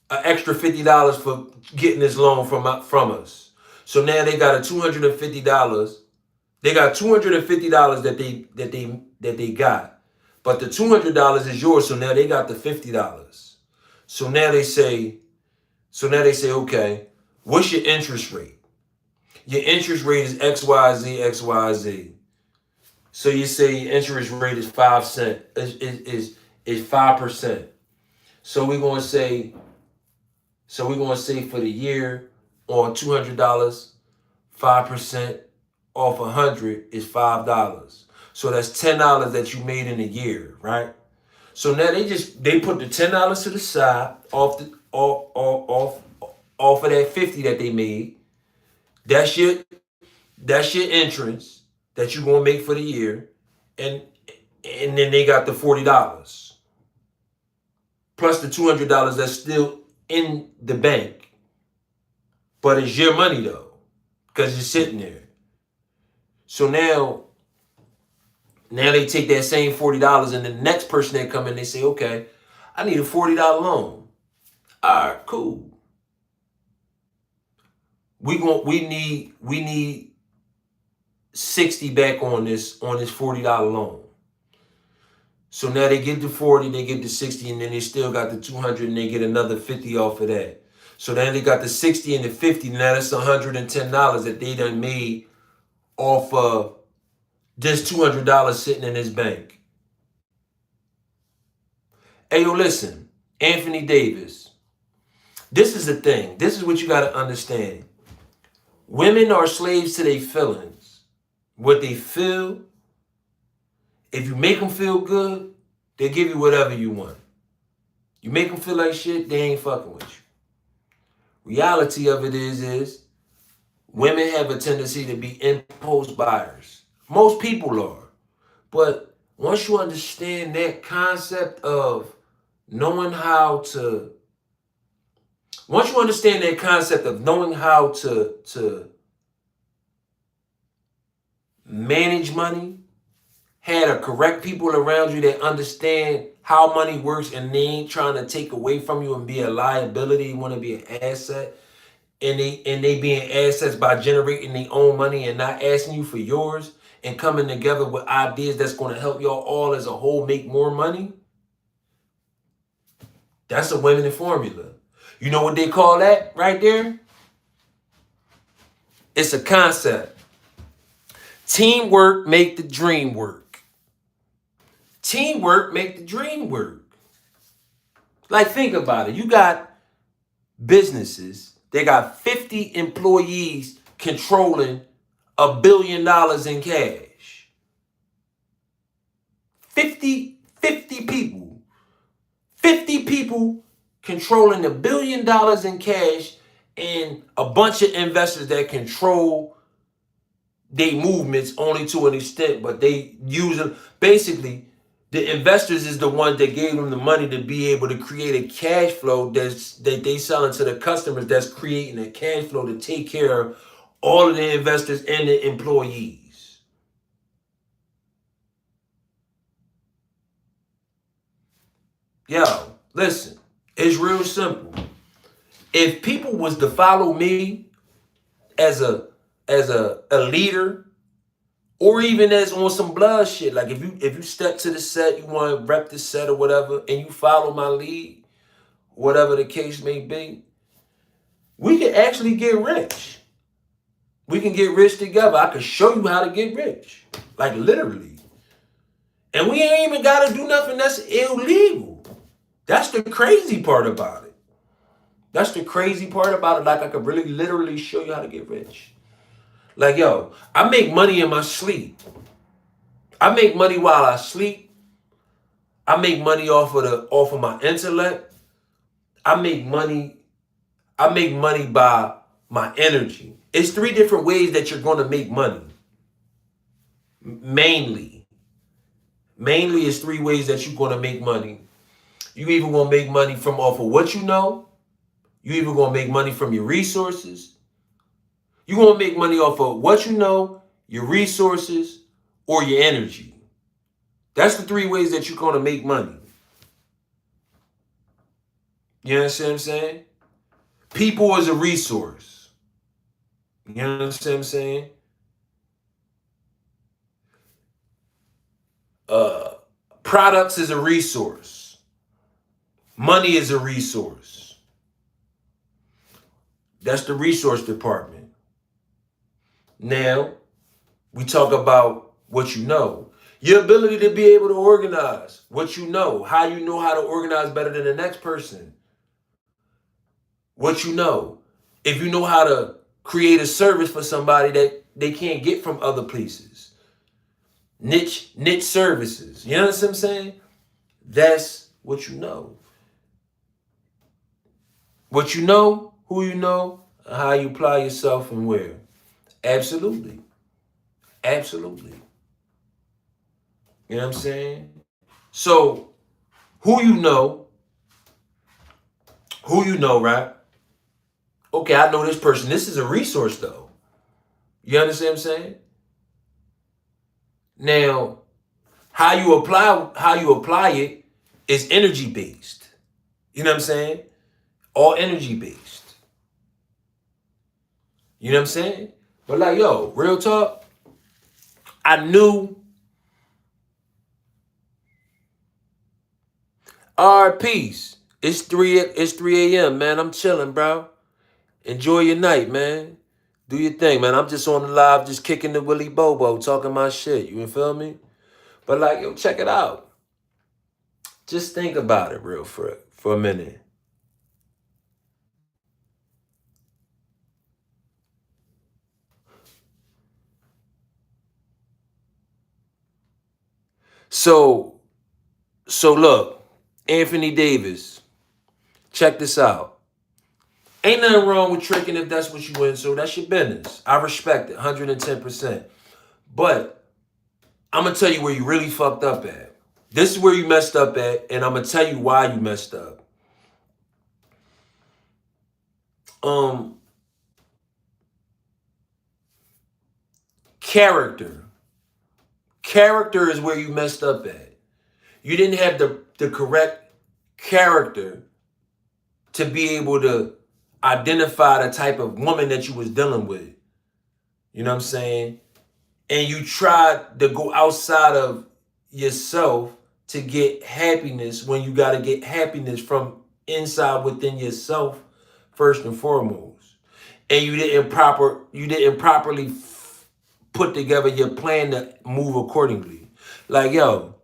an extra $50 for getting this loan from us. So now they got a $250. They got $250 that they got. But the $200 is yours, so now they got the $50. So now they say, okay, what's your interest rate? Your interest rate is XYZ, XYZ. So you say your interest rate is 5 cents, is 5%. So we're gonna say for the year on $200, 5% off 100 is $5. So that's $10 that you made in a year, right? So now they put the $10 to the side off of that 50 that they made. That's your entrance that you're gonna make for the year. And And then they got the $40. Plus the $200 that's still in the bank. But it's your money though. Because you're sitting there. So now they take that same $40 and the next person that come in, they say, okay, I need a $40 loan. All right, cool. We need 60 back on this $40 loan. So now they get the 40, they get the 60, and then they still got the 200, and they get another 50 off of that. So then they got the 60 and the 50. Now that's $110 that they done made off of just $200 sitting in his bank. Hey, yo, listen, Anthony Davis. This is the thing. This is what you got to understand. Women are slaves to their feelings. What they feel, if you make them feel good, they give you whatever you want. You make them feel like shit, they ain't fucking with you. Reality of it is women have a tendency to be impulse buyers. Most people are. But once you understand that concept of knowing how to manage money, had the correct people around you that understand how money works and they ain't trying to take away from you and be a liability, want to be an asset, and they being assets by generating their own money and not asking you for yours and coming together with ideas that's going to help y'all all as a whole make more money. That's a winning formula. You know what they call that right there? It's a concept. Teamwork make the dream work. Teamwork make the dream work. Like, think about it. You got businesses, they got 50 employees controlling $1 billion in cash. 50 people. 50 people controlling $1 billion in cash and a bunch of investors that control their movements only to an extent, but they use them. Basically, the investors is the one that gave them the money to be able to create a cash flow that they selling to the customers, that's creating a cash flow to take care of all of the investors and the employees. Yo, listen, it's real simple. If people was to follow me as a leader, or even as on some blood shit, like if you step to the set, you want to rep the set or whatever, and you follow my lead, whatever the case may be, we can actually get rich. We can get rich together. I can show you how to get rich, like literally. And we ain't even got to do nothing that's illegal. That's the crazy part about it. That's the crazy part about it. Like, I could really literally show you how to get rich. Like, yo, I make money in my sleep. I make money while I sleep. I make money off of my intellect. I make money by my energy. It's 3 different ways that you're going to make money. Mainly is 3 ways that you're going to make money. You either going to make money from off of what you know. You either going to make money from your resources. You're going to make money off of what you know, your resources, or your energy. That's the 3 ways that you're going to make money. You understand what I'm saying? People is a resource. You understand what I'm saying? Products is a resource. Money is a resource. That's the resource department. Now, we talk about what you know. Your ability to be able to organize what you know. How you know how to organize better than the next person. What you know. If you know how to create a service for somebody that they can't get from other places. Niche services. You know what I'm saying? That's what you know. What you know, who you know, how you apply yourself and where. Absolutely. Absolutely. You know what I'm saying? So who you know, right? Okay, I know this person. This is a resource though. You understand what I'm saying? Now, how you apply it is energy based. You know what I'm saying? All energy based. You know what I'm saying? But like, yo, real talk, I knew. All right, peace. It's 3 a.m., man. I'm chilling, bro. Enjoy your night, man. Do your thing, man. I'm just on the live, just kicking the Willy Bobo, talking my shit. You feel me? But like, yo, check it out. Just think about it real for a minute. So, so look, Anthony Davis, check this out. Ain't nothing wrong with tricking if that's what you into. That's your business. I respect it, 110%. But I'm gonna tell you where you really fucked up at. This is where you messed up at, and I'm gonna tell you why you messed up. Um, character. Character is where you messed up at. You didn't have the correct character to be able to identify the type of woman that you was dealing with. You know what I'm saying? And you tried to go outside of yourself to get happiness when you got to get happiness from inside within yourself first and foremost. And you didn't properly put together your plan to move accordingly. Like, yo,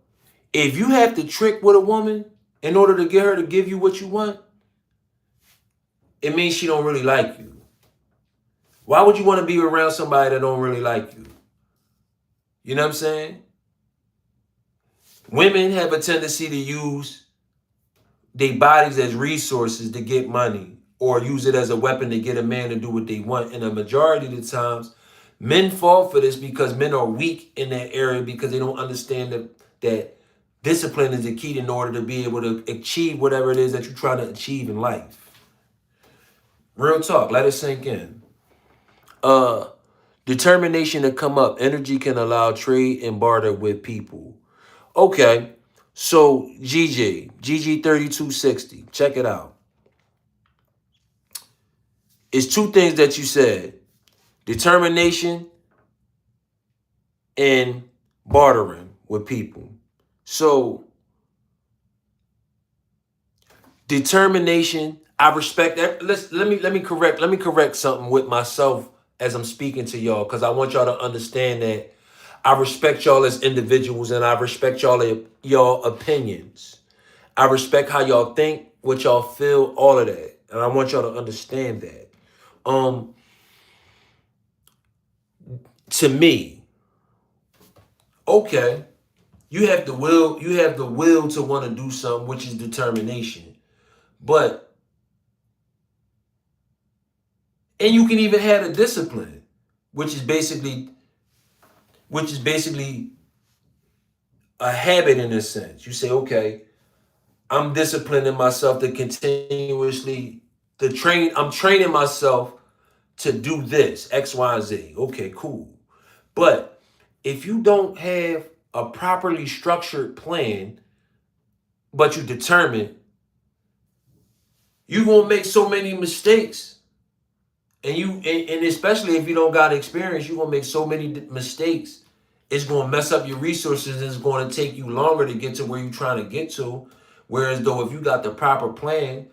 if you have to trick with a woman in order to get her to give you what you want, it means she don't really like you. Why would you want to be around somebody that don't really like you? You know what I'm saying? Women have a tendency to use their bodies as resources to get money or use it as a weapon to get a man to do what they want. And a majority of the times, men fall for this because men are weak in that area because they don't understand that discipline is the key in order to be able to achieve whatever it is that you're trying to achieve in life. Real talk, let it sink in. Determination to come up. Energy can allow trade and barter with people. Okay, so GG 3260. Check it out. It's two things that you said: determination and bartering with people. So determination, I respect that. Let me correct something with myself as I'm speaking to y'all, because I want y'all to understand that I respect y'all as individuals and I respect y'all opinions. I respect how y'all think, what y'all feel, all of that. And I want y'all to understand that. To me, okay, you have the will to want to do something, which is determination. But and you can even have a discipline, which is basically a habit in a sense. You say, okay, I'm disciplining myself to continuously I'm training myself to do this, X, Y, and Z. Okay, cool. But if you don't have a properly structured plan, but you determine, you're gonna make so many mistakes. And especially if you don't got experience, you're gonna make so many mistakes. It's gonna mess up your resources and it's gonna take you longer to get to where you're trying to get to. Whereas though if you got the proper plan,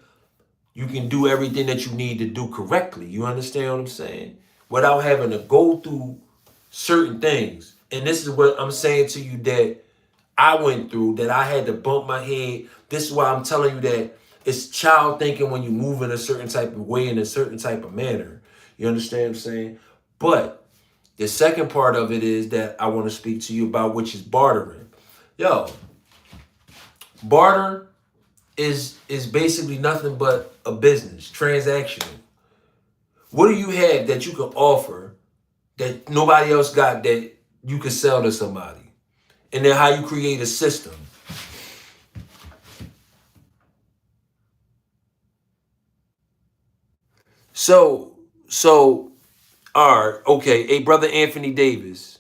you can do everything that you need to do correctly. You understand what I'm saying? Without having to go through certain things. And this is what I'm saying to you that I went through, that I had to bump my head. This is why I'm telling you that it's child thinking when you move in a certain type of way, in a certain type of manner. You understand what I'm saying? But the second part of it is that I want to speak to you about, which is bartering. Yo, barter is basically nothing but a business, transactional. What do you have that you can offer that nobody else got that you can sell to somebody? and then how you create a system. So, all right, okay. Hey, brother Anthony Davis,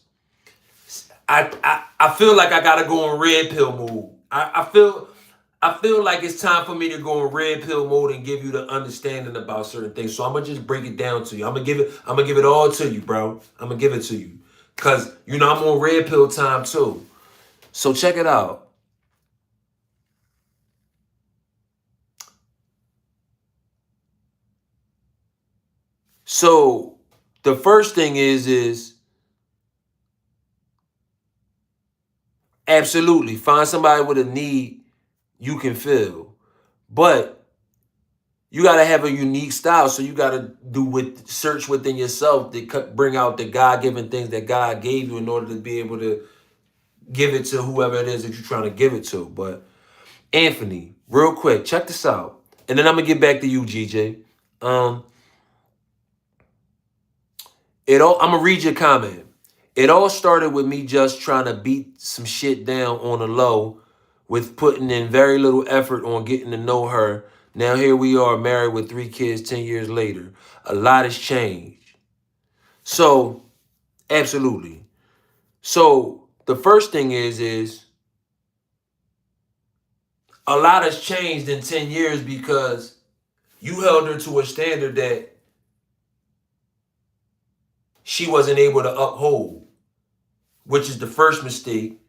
I feel like I gotta go in red pill mode. I feel like it's time for me to go in red pill mode and give you the understanding about certain things. So I'm gonna just break it down to you. I'm gonna give it all to you, bro. I'm gonna give it to you. Cause you know I'm on red pill time too. So check it out. So the first thing is absolutely find somebody with a need you can fill. But you got to have a unique style. So you got to search within yourself to bring out the God-given things that God gave you in order to be able to give it to whoever it is that you're trying to give it to. But Anthony, real quick, check this out. And then I'm going to get back to you, GJ. I'm going to read your comment. It all started with me just trying to beat some shit down on the low with putting in very little effort on getting to know her. Now here we are married with 3 kids 10 years later. A lot has changed. So, absolutely. So, the first thing is a lot has changed in 10 years because you held her to a standard that she wasn't able to uphold, which is the first mistake.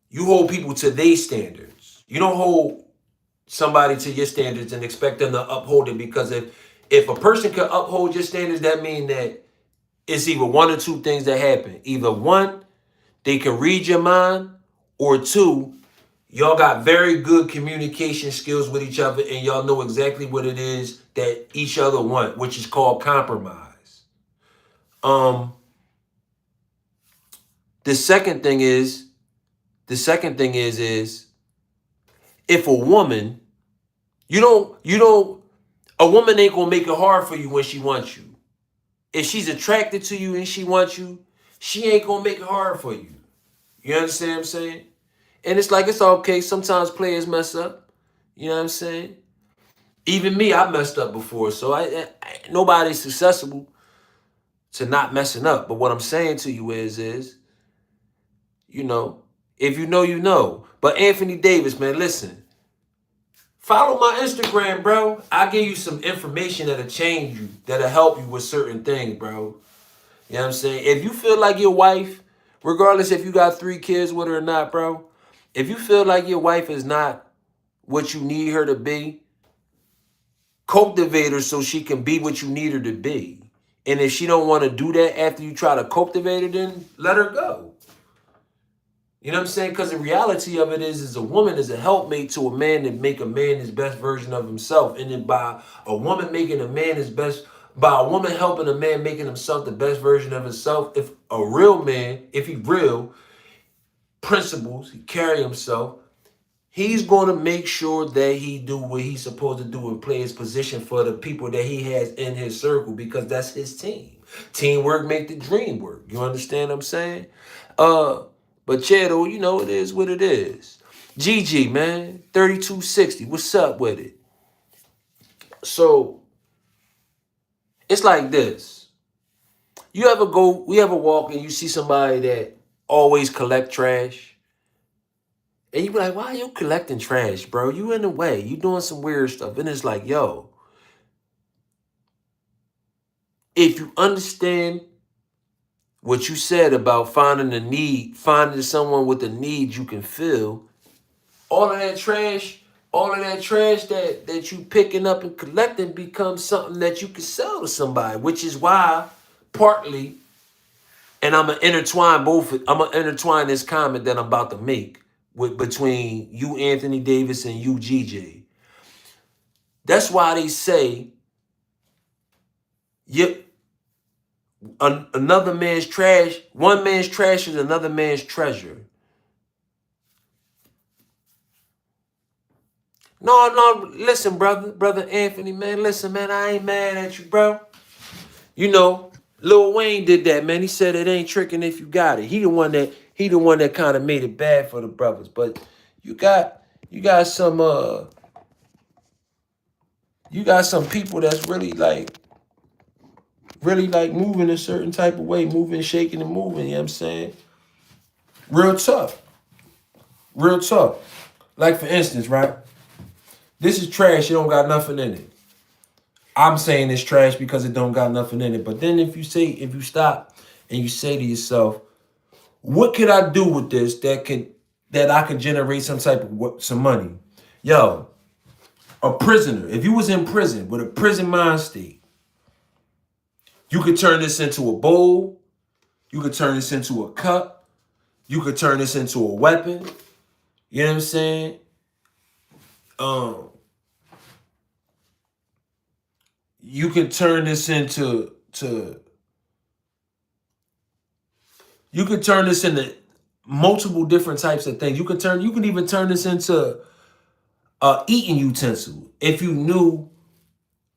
You hold people to their standards. You don't hold somebody to your standards and expect them to uphold it, because if a person can uphold your standards, that means that it's either one or two things that happen. Either one, they can read your mind, or two, y'all got very good communication skills with each other and y'all know exactly what it is that each other want, which is called compromise. The second thing is if a woman, a woman ain't gonna make it hard for you when she wants you. If she's attracted to you and she wants you, she ain't gonna make it hard for you. You understand what I'm saying? And it's like, it's okay. Sometimes players mess up. You know what I'm saying? Even me, I messed up before. So nobody's susceptible to not messing up. But what I'm saying to you is, you know, if you know, you know. But Anthony Davis, man, listen. Follow my Instagram, bro. I'll give you some information that'll change you, that'll help you with certain things, bro. You know what I'm saying? If you feel like your wife, regardless if you got 3 kids with her or not, bro, if you feel like your wife is not what you need her to be, cultivate her so she can be what you need her to be. And if she don't want to do that after you try to cultivate her, then let her go. You know what I'm saying? Because the reality of it is a woman is a helpmate to a man to make a man his best version of himself. And then by a woman making a man his best, by a woman helping a man making himself the best version of himself, if a real man, if he real, principles, he carry himself, he's going to make sure that he do what he's supposed to do and play his position for the people that he has in his circle, because that's his team. Teamwork make the dream work. You understand what I'm saying? But Chedo, you know, it is what it is. GG, man, 3260. What's up with it? So it's like this. We ever walk and you see somebody that always collect trash? And you be like, why are you collecting trash, bro? You in the way. You doing some weird stuff. And it's like, yo, if you understand what you said about finding someone with a need you can fill, all of that trash that you picking up and collecting becomes something that you can sell to somebody, which is why partly, and I'm gonna intertwine this comment that I'm about to make between you, Anthony Davis, and you, GJ. That's why they say another man's trash, one man's trash is another man's treasure. No, listen, brother Anthony, man, listen, man, I ain't mad at you, bro. You know, Lil Wayne did that, man. He said it ain't tricking if you got it. He he the one that kind of made it bad for the brothers. But you got some people that's really like moving a certain type of way, moving, shaking, and moving, you know what I'm saying? Real tough. Real tough. Like for instance, right? This is trash, it don't got nothing in it. I'm saying it's trash because it don't got nothing in it. But then if you stop and you say to yourself, what could I do with this that I could generate some money? Yo, a prisoner. If you was in prison with a prison mind state, you could turn this into a bowl. You could turn this into a cup. You could turn this into a weapon. You know what I'm saying? You can turn this into you could turn this into multiple different types of things. You can even turn this into a eating utensil if you knew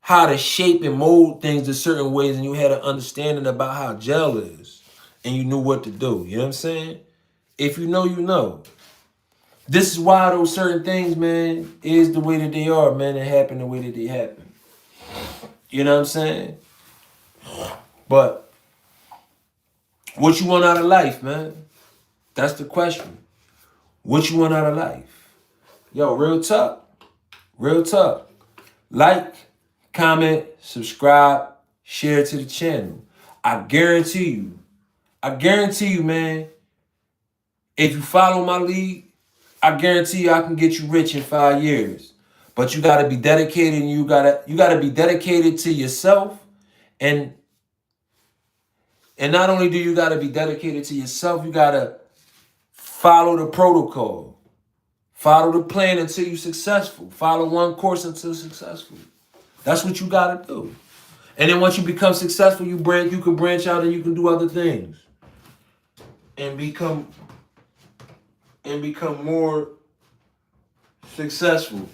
how to shape and mold things in certain ways and you had an understanding about how gel is and you knew what to do. You know what I'm saying? If you know, you know. This is why those certain things, man, is the way that they are, man, and happen the way that they happen. You know what I'm saying? But what you want out of life, man? That's the question. What you want out of life? Yo, real talk. Real talk. Like, comment, subscribe, share to the channel. I guarantee you, man, if you follow my lead, I guarantee you I can get you rich in 5 years. But you gotta be dedicated, and you gotta be dedicated to yourself. And not only do you gotta be dedicated to yourself, you gotta follow the protocol. Follow the plan until you're successful. Follow one course until successful. That's what you gotta do. And then once you become successful, you can branch out and you can do other things. And become more successful.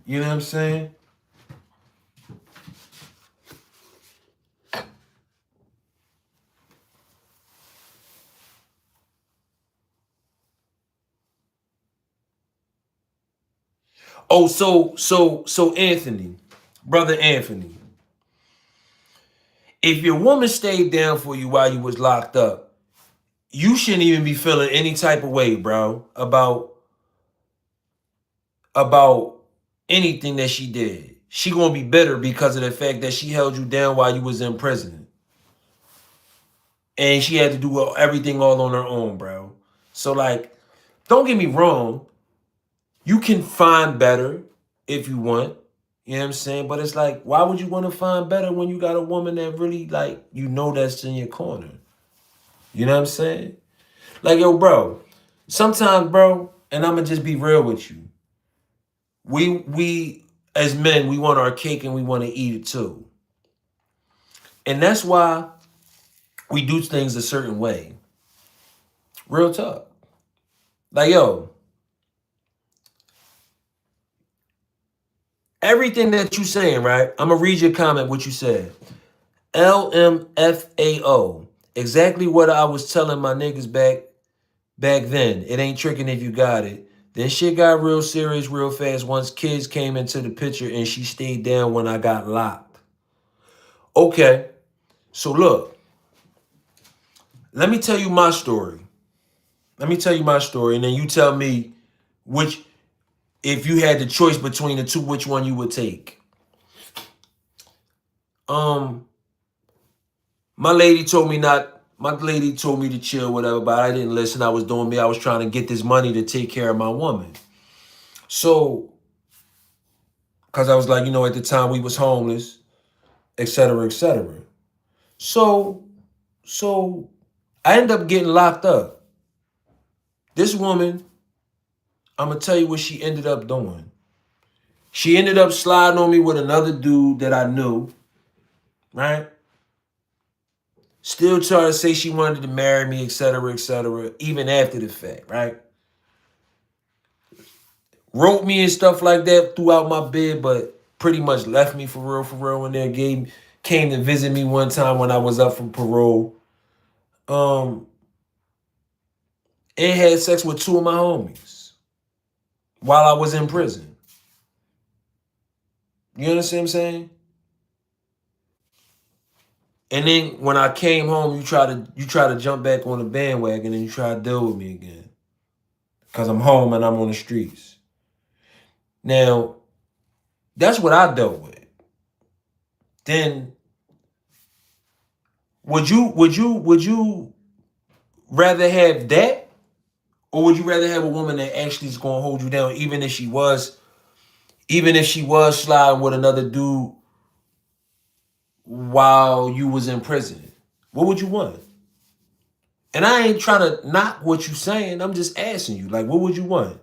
You know what I'm saying? Oh, so Anthony, brother Anthony, if your woman stayed down for you while you was locked up, you shouldn't even be feeling any type of way, bro, about anything that she did. She gonna be bitter because of the fact that she held you down while you was in prison. And she had to do everything all on her own, bro. So, like, don't get me wrong. You can find better if you want. You know what I'm saying? But it's like, why would you want to find better when you got a woman that really, like, you know that's in your corner? You know what I'm saying? Like, yo, bro, sometimes, bro, and I'm going to just be real with you. We, as men, we want our cake and we want to eat it too. And that's why we do things a certain way. Real talk. Like, yo, everything that you saying, right? I'm going to read your comment, what you said. LMFAO. Exactly what I was telling my niggas back then. It ain't tricking if you got it. Then shit got real serious real fast once kids came into the picture and she stayed down when I got locked. Okay. So look. Let me tell you my story. And then you tell me if you had the choice between the two, which one you would take. My lady told me to chill, whatever, but I didn't listen. I was doing me. I was trying to get this money to take care of my woman. So, because I was like, at the time we was homeless, et cetera, et cetera. So I ended up getting locked up. This woman, I'm going to tell you what she ended up doing. She ended up sliding on me with another dude that I knew, right? Still trying to say she wanted to marry me, et cetera, even after the fact, right? Wrote me and stuff like that throughout my bed, but pretty much left me for real, when they came to visit me one time when I was up for parole. and had sex with two of my homies while I was in prison. You understand what I'm saying? And then when I came home, you try to jump back on the bandwagon and you try to deal with me again. Cause I'm home and I'm on the streets. Now, that's what I dealt with. Then would you rather have that? Or would you rather have a woman that actually is gonna hold you down, even if she was sliding with another dude while you was in prison? What would you want? And I ain't trying to knock what you saying. I'm just asking you, like, what would you want?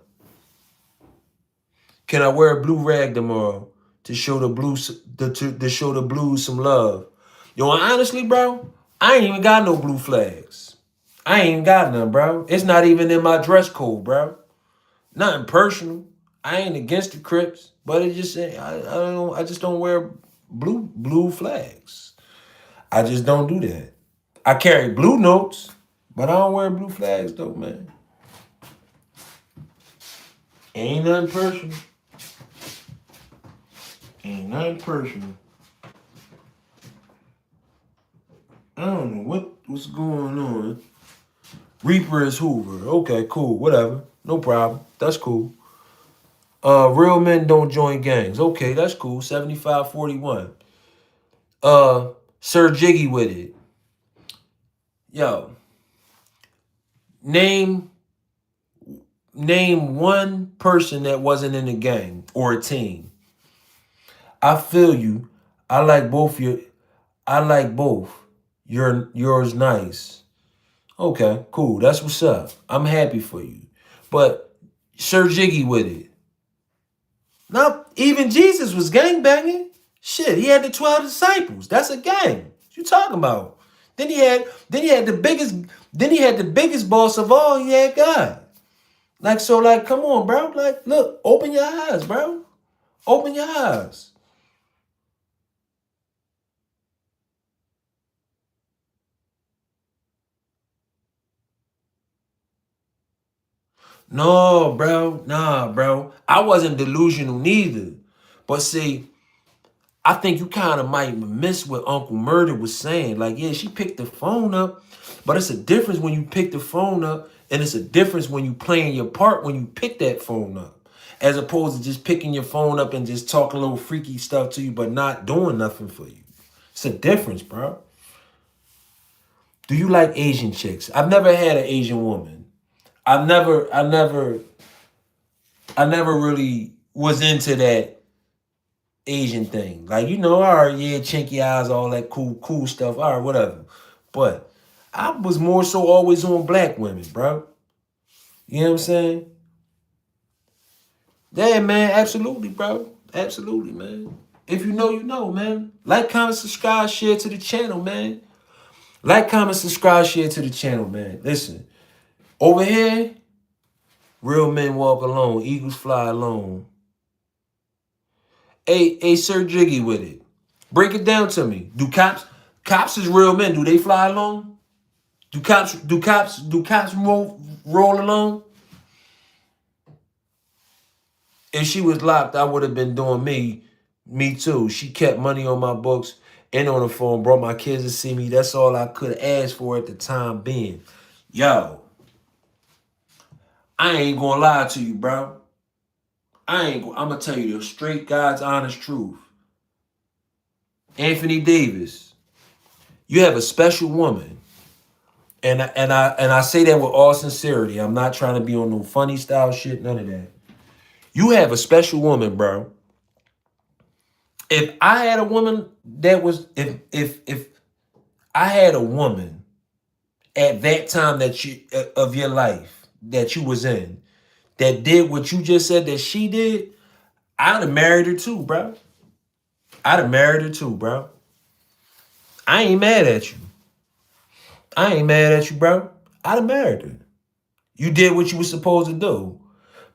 Can I wear a blue rag tomorrow to show the blues to show the blues some love? Yo, honestly, bro, I ain't even got no blue flags. I ain't even got none, bro. It's not even in my dress code, bro. Nothing personal. I ain't against the Crips, but it just I just don't wear blue flags. I just don't do that. I carry blue notes, but I don't wear blue flags though, man. Ain't nothing personal. Ain't nothing personal. I don't know what's going on. Reaper is Hoover. Okay, cool. Whatever. No problem. That's cool. Real men don't join gangs. Okay, that's cool. 7541. Sir Jiggy with it. Yo, name one person that wasn't in a gang or a team. I feel you. I like both your I like both. Yours nice. Okay, cool. That's what's up. I'm happy for you. But Sir Jiggy with it. Now, even Jesus was gang banging. Shit, he had the 12 disciples. That's a gang. What you talking about? Then he had the biggest boss of all. He had God. Like, so, like, come on, bro. Like, look, open your eyes, bro. Open your eyes. No, bro. Nah, bro. I wasn't delusional neither. But see, I think you kind of might miss what Uncle Murder was saying. Like, yeah, she picked the phone up, but it's a difference when you pick the phone up, and it's a difference when you playing your part when you pick that phone up, as opposed to just picking your phone up and just talking a little freaky stuff to you, but not doing nothing for you. It's a difference, bro. Do you like Asian chicks? I've never had an Asian woman. I never really was into that Asian thing. Like, all right, yeah, chinky eyes, all that cool stuff. All right, whatever. But I was more so always on black women, bro. You know what I'm saying? Yeah, man, absolutely, bro. Absolutely, man. If you know, you know, man. Like, comment, subscribe, share to the channel, man. Like, comment, subscribe, share to the channel, man. Listen, over here, real men walk alone. Eagles fly alone. Hey, Sir Jiggy with it. Break it down to me. Do cops is real men? Do they fly alone? Do cops roll alone? If she was locked, I would have been doing me too. She kept money on my books and on the phone, brought my kids to see me. That's all I could ask for at the time being. Yo, I ain't gonna lie to you, bro. I'm gonna tell you the straight God's honest truth. Anthony Davis, you have a special woman. And I say that with all sincerity. I'm not trying to be on no funny style shit, none of that. You have a special woman, bro. If I had a woman that was if I had a woman at that time that you of your life that you was in that did what you just said that she did, I'd have married her too, bro. I'd have married her too, bro. I ain't mad at you. I ain't mad at you, bro. I'd have married her. You did what you were supposed to do.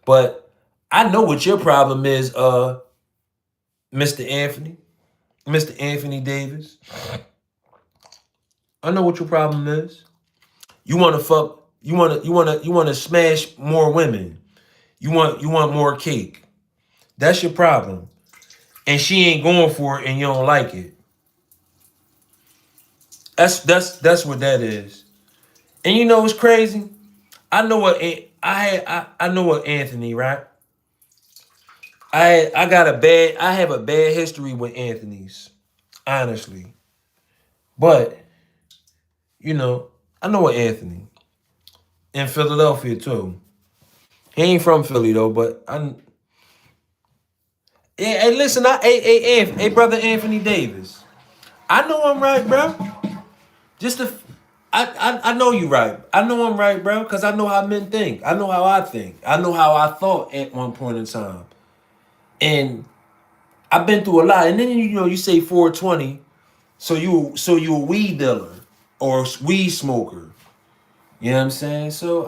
But I know what your problem is, Mr. Anthony. Mr. Anthony Davis. I know what your problem is. You want to fuck You wanna smash more women. You want more cake. That's your problem. And she ain't going for it and you don't like it. That's what that is. And you know what's crazy? I know what Anthony, right? I have a bad history with Anthony's, honestly. But, I know what Anthony. In Philadelphia too. He ain't from Philly though, but I hey, listen, hey, brother Anthony Davis. I know I'm right, bro. Just to, I know you right. I know I'm right, bro, because I know how men think. I know how I think. I know how I thought at one point in time. And I've been through a lot. And then you say 420, so you a weed dealer or weed smoker. You know what I'm saying? So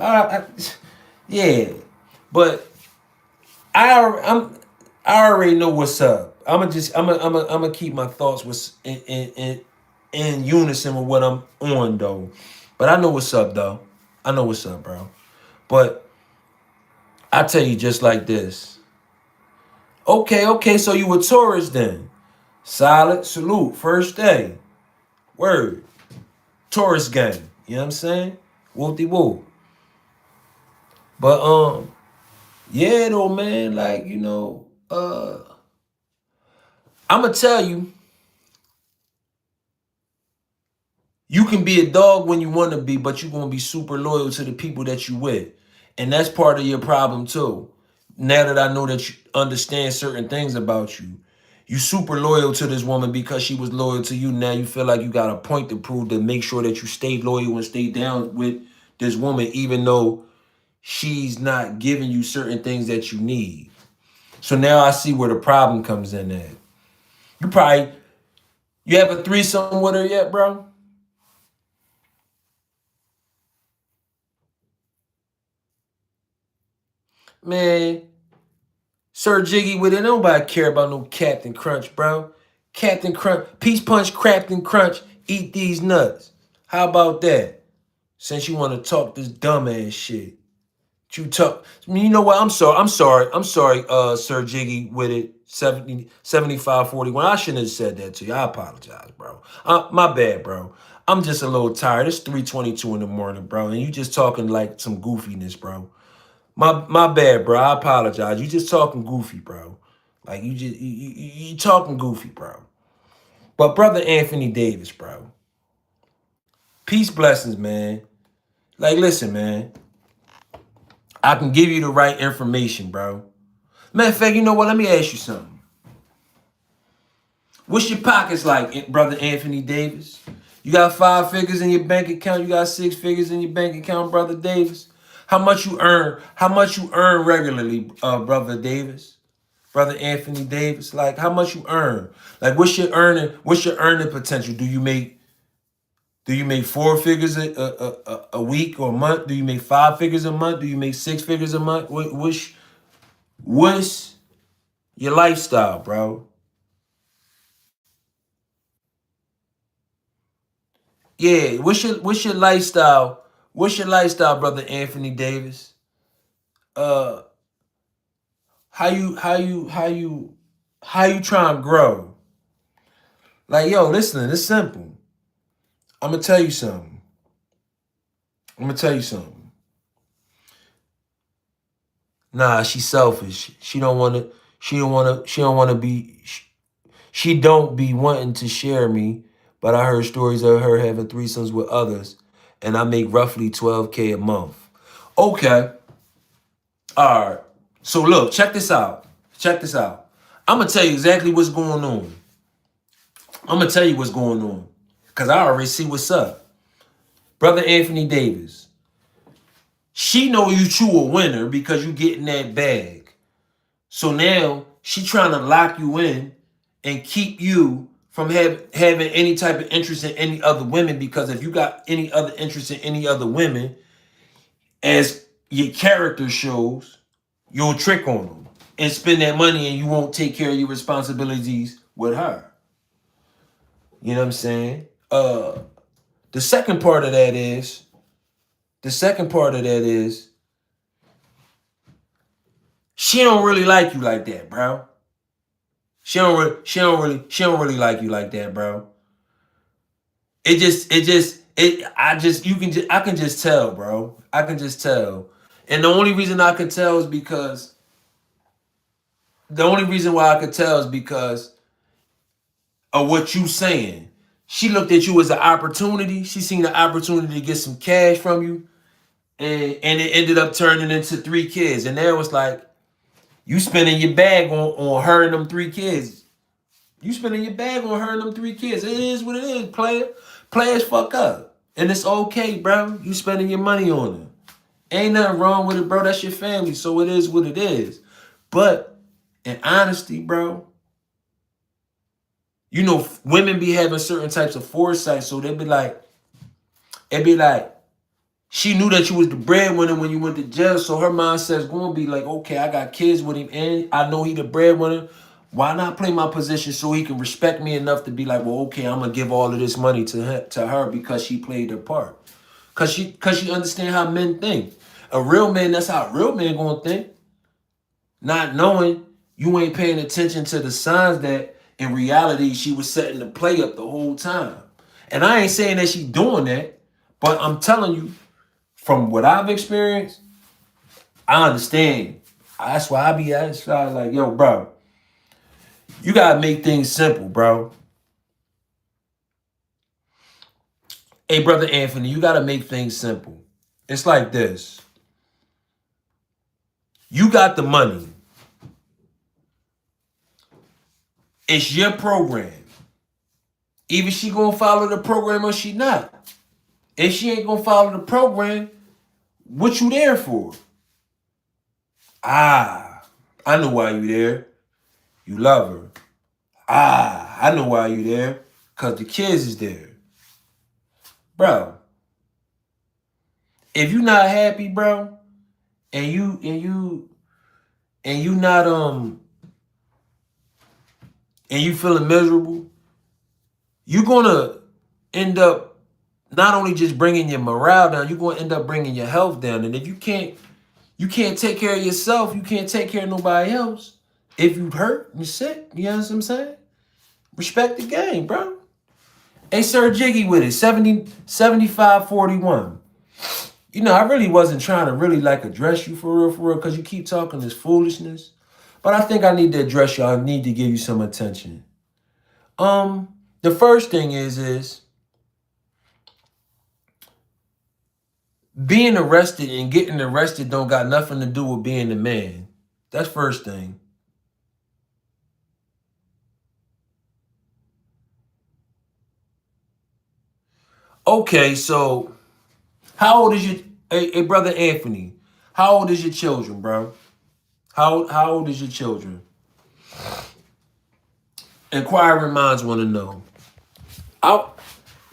yeah. But I'm I already know what's up. I'm gonna keep my thoughts with in unison with what I'm on though. But I know what's up though. I know what's up, bro. But I tell you just like this. Okay, so you a tourist then. Solid, salute, first day. Word. Tourist gang. You know what I'm saying? Whoop-de whoop. But yeah though, man, like, I'ma tell you, you can be a dog when you want to be, but you're going to be super loyal to the people that you with. And that's part of your problem too. Now that I know that you understand certain things about you, you super loyal to this woman because she was loyal to you. Now you feel like you got a point to prove to make sure that you stay loyal and stay down with this woman, even though she's not giving you certain things that you need. So now I see where the problem comes in at. You have a threesome with her yet, bro? Man, Sir Jiggy with it. Nobody care about no Captain Crunch, bro. Captain Crunch, Peach Punch, Captain Crunch, eat these nuts. How about that? Since you want to talk this dumbass shit. You talk, you know what? I'm sorry, Sir Jiggy with it, 7541. I shouldn't have said that to you. I apologize, bro. My bad, bro. I'm just a little tired. It's 3:22 in the morning, bro. And you just talking like some goofiness, bro. My bad, bro. I apologize. You just talking goofy, bro. Like you talking goofy, bro. But brother Anthony Davis, bro. Peace, blessings, man. Like, listen, man. I can give you the right information, bro. Matter of fact, you know what? Let me ask you something. What's your pockets like, brother Anthony Davis? You got 5 figures in your bank account. You got 6 figures in your bank account, brother Davis. How much you earn? How much you earn regularly, brother Davis? Brother Anthony Davis, like how much you earn? Like what's your earning? What's your earning potential? Do you make 4 figures a week or a month? Do you make 5 figures a month? Do you make 6 figures a month? What's your lifestyle, bro? Yeah, what's your lifestyle? What's your lifestyle, brother Anthony Davis? Uh, how you trying to grow? Like, yo, listen, it's simple. I'm gonna tell you something. I'm gonna tell you something. Nah, she's selfish. She don't wanna. She don't wanna. She don't wanna be. She don't be wanting to share me. But I heard stories of her having threesomes with others, and I make roughly 12K a month. Okay. All right. So look, check this out. Check this out. I'm gonna tell you exactly what's going on. I'm gonna tell you what's going on, cause I already see what's up, brother Anthony Davis. She know you a winner because you getting that bag. So now she trying to lock you in and keep you from having any type of interest in any other women, because if you got any other interest in any other women, as your character shows, you'll trick on them and spend that money and you won't take care of your responsibilities with her. You know what I'm saying? The second part of that is The second part of that is she don't really like you like that, bro. She don't really like you like that, bro. I can just tell, bro. I can just tell. And the only reason I could tell is because the only reason why I could tell is because of what you saying. She looked at you as an opportunity. She seen the opportunity to get some cash from you, and it ended up turning into 3 kids. And there was like, you spending your bag on her and them 3 kids. You spending your bag on her and them 3 kids. It is what it is, player. Players fuck up. And it's okay, bro. You spending your money on them. Ain't nothing wrong with it, bro. That's your family. So it is what it is. But in honesty, bro, you know, women be having certain types of foresight. So it'd be like, she knew that you was the breadwinner when you went to jail. So her mindset's going to be like, okay, I got kids with him and I know he the breadwinner. Why not play my position so he can respect me enough to be like, well, okay, I'm going to give all of this money to her because she played her part. Because she understand how men think. A real man, that's how a real man going to think. Not knowing you ain't paying attention to the signs that in reality she was setting the play up the whole time. And I ain't saying that she doing that, but I'm telling you, from what I've experienced, I understand. That's why that's why I like, yo, bro, you gotta make things simple, bro. Hey, brother Anthony, you gotta make things simple. It's like this. You got the money. It's your program. Either she gonna follow the program or she not. If she ain't gonna follow the program, what you there for? I know why you there. You love her. I know why you there. Cause the kids is there. Bro, if you not happy, bro, and you not and you feeling miserable, you're gonna end up not only just bringing your morale down, you're gonna end up bringing your health down. And if you can't take care of yourself, you can't take care of nobody else. If you hurt, you sick, you know what I'm saying? Respect the game, bro. Hey, Sir Jiggy with it, 75-41. You know, I really wasn't trying to really like address you for real, because you keep talking this foolishness. But I think I need to address you. I need to give you some attention. The first thing is being arrested and getting arrested don't got nothing to do with being a man. That's first thing. Okay, so how old is your hey brother Anthony? How old is your children, bro? How old is your children? Inquiring minds want to know.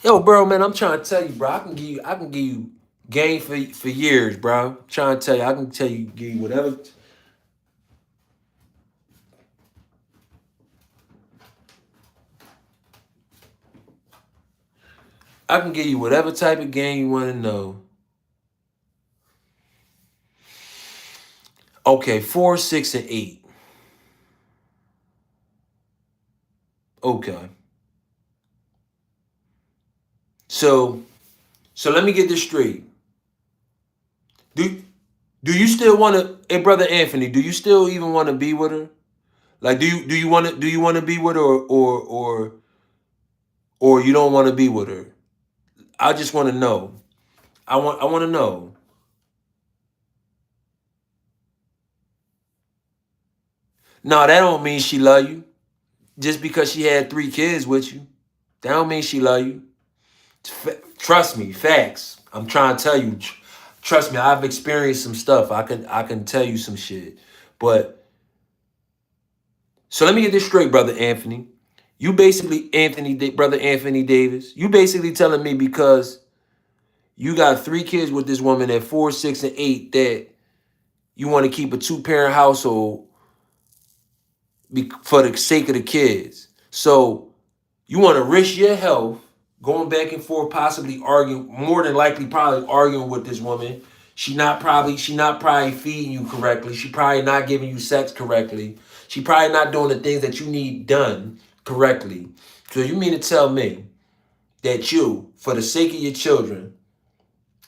Yo, bro, man, I'm trying to tell you, bro. I can give you game for years, bro. I'm trying to tell you, I can give you whatever. I can give you whatever type of game you want to know. Okay, 4, 6, and 8. Okay. So let me get this straight. Do do you still want to, hey brother Anthony, do you still even want to be with her? Like do you want to be with her, or you don't want to be with her? I just want to know. I want to know. No, that don't mean she love you. Just because she had 3 kids with you, that don't mean she love you. Trust me, facts. I'm trying to tell you. Trust me, I've experienced some stuff. I can tell you some shit. But so let me get this straight, brother Anthony. You basically brother Anthony Davis. You basically telling me because you got 3 kids with this woman at 4, 6, and 8 that you want to keep a 2-parent household for the sake of the kids. So you want to risk your health going back and forth, possibly arguing, more than likely probably arguing with this woman. She not probably feeding you correctly. She probably not giving you sex correctly. She probably not doing the things that you need done correctly. So you mean to tell me that you, for the sake of your children,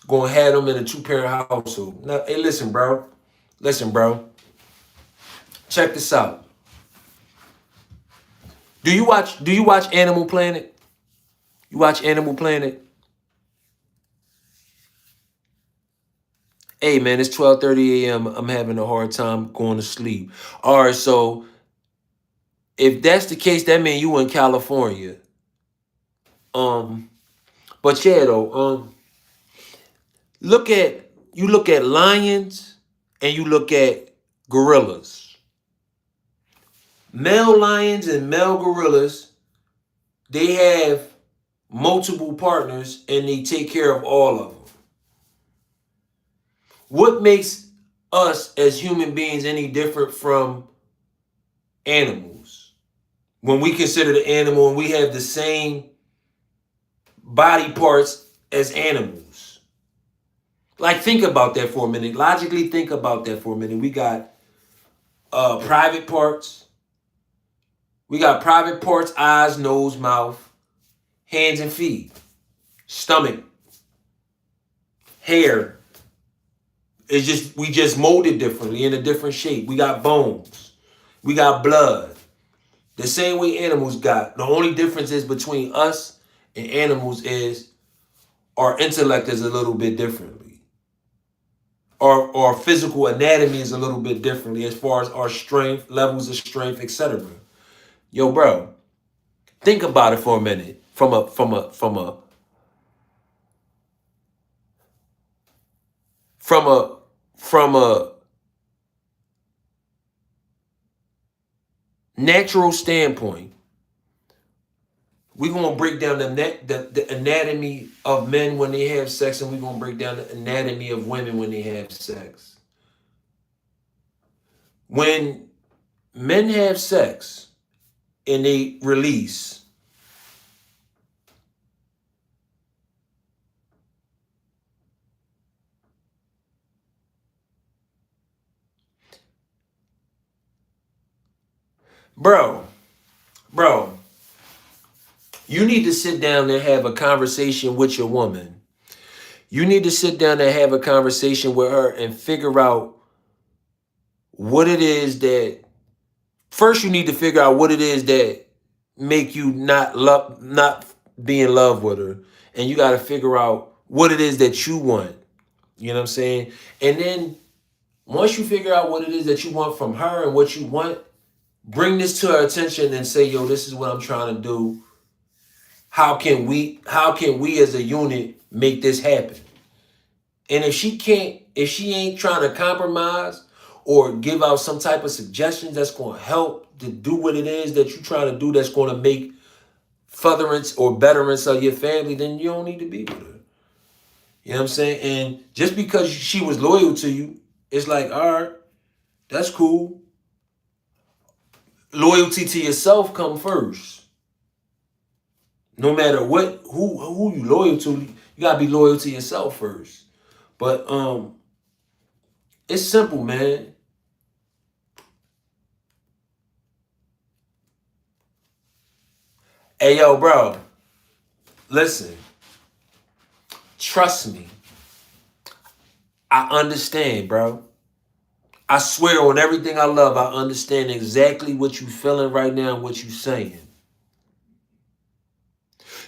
gonna have them in a two-parent household? Now, hey, listen, bro. Listen, bro. Check this out. Do you watch Animal Planet? You watch Animal Planet? Hey man, it's 12:30 a.m. I'm having a hard time going to sleep. All right, so if that's the case, that means you in California. But yeah though, look at lions and you look at gorillas. Male lions and male gorillas, they have multiple partners and they take care of all of them. What makes us as human beings any different from animals? When we consider the animal and we have the same body parts as animals. Like, think about that for a minute. Logically think about that for a minute. We got private parts. We got private parts, eyes, nose, mouth, hands and feet, stomach, hair. It's just, we just molded differently in a different shape. We got bones. We got blood. The same way animals got. The only difference is between us and animals is our intellect is a little bit differently. Our physical anatomy is a little bit differently as far as our strength, levels of strength, etc. Yo, bro, think about it for a minute. From a natural standpoint, we're gonna break down the anatomy of men when they have sex, and we're gonna break down the anatomy of women when they have sex. When men have sex and they release, bro, you need to sit down and have a conversation with your woman. You need to sit down and have a conversation with her and figure out what it is that, first you need to figure out what it is that make you not be in love with her. And you got to figure out what it is that you want. You know what I'm saying? And then once you figure out what it is that you want from her and what you want, bring this to her attention and say, yo, this is what I'm trying to do. How can we as a unit make this happen? And if she ain't trying to compromise or give out some type of suggestions that's going to help to do what it is that you're trying to do, that's going to make furtherance or betterance of your family, then you don't need to be with her. You know what I'm saying? And just because she was loyal to you, it's like, all right, that's cool. Loyalty to yourself come first. No matter who you loyal to, you gotta be loyal to yourself first. But it's simple, man. Hey, yo, bro, listen. Trust me. I understand, bro. I swear on everything I love, I understand exactly what you feeling right now and what you saying.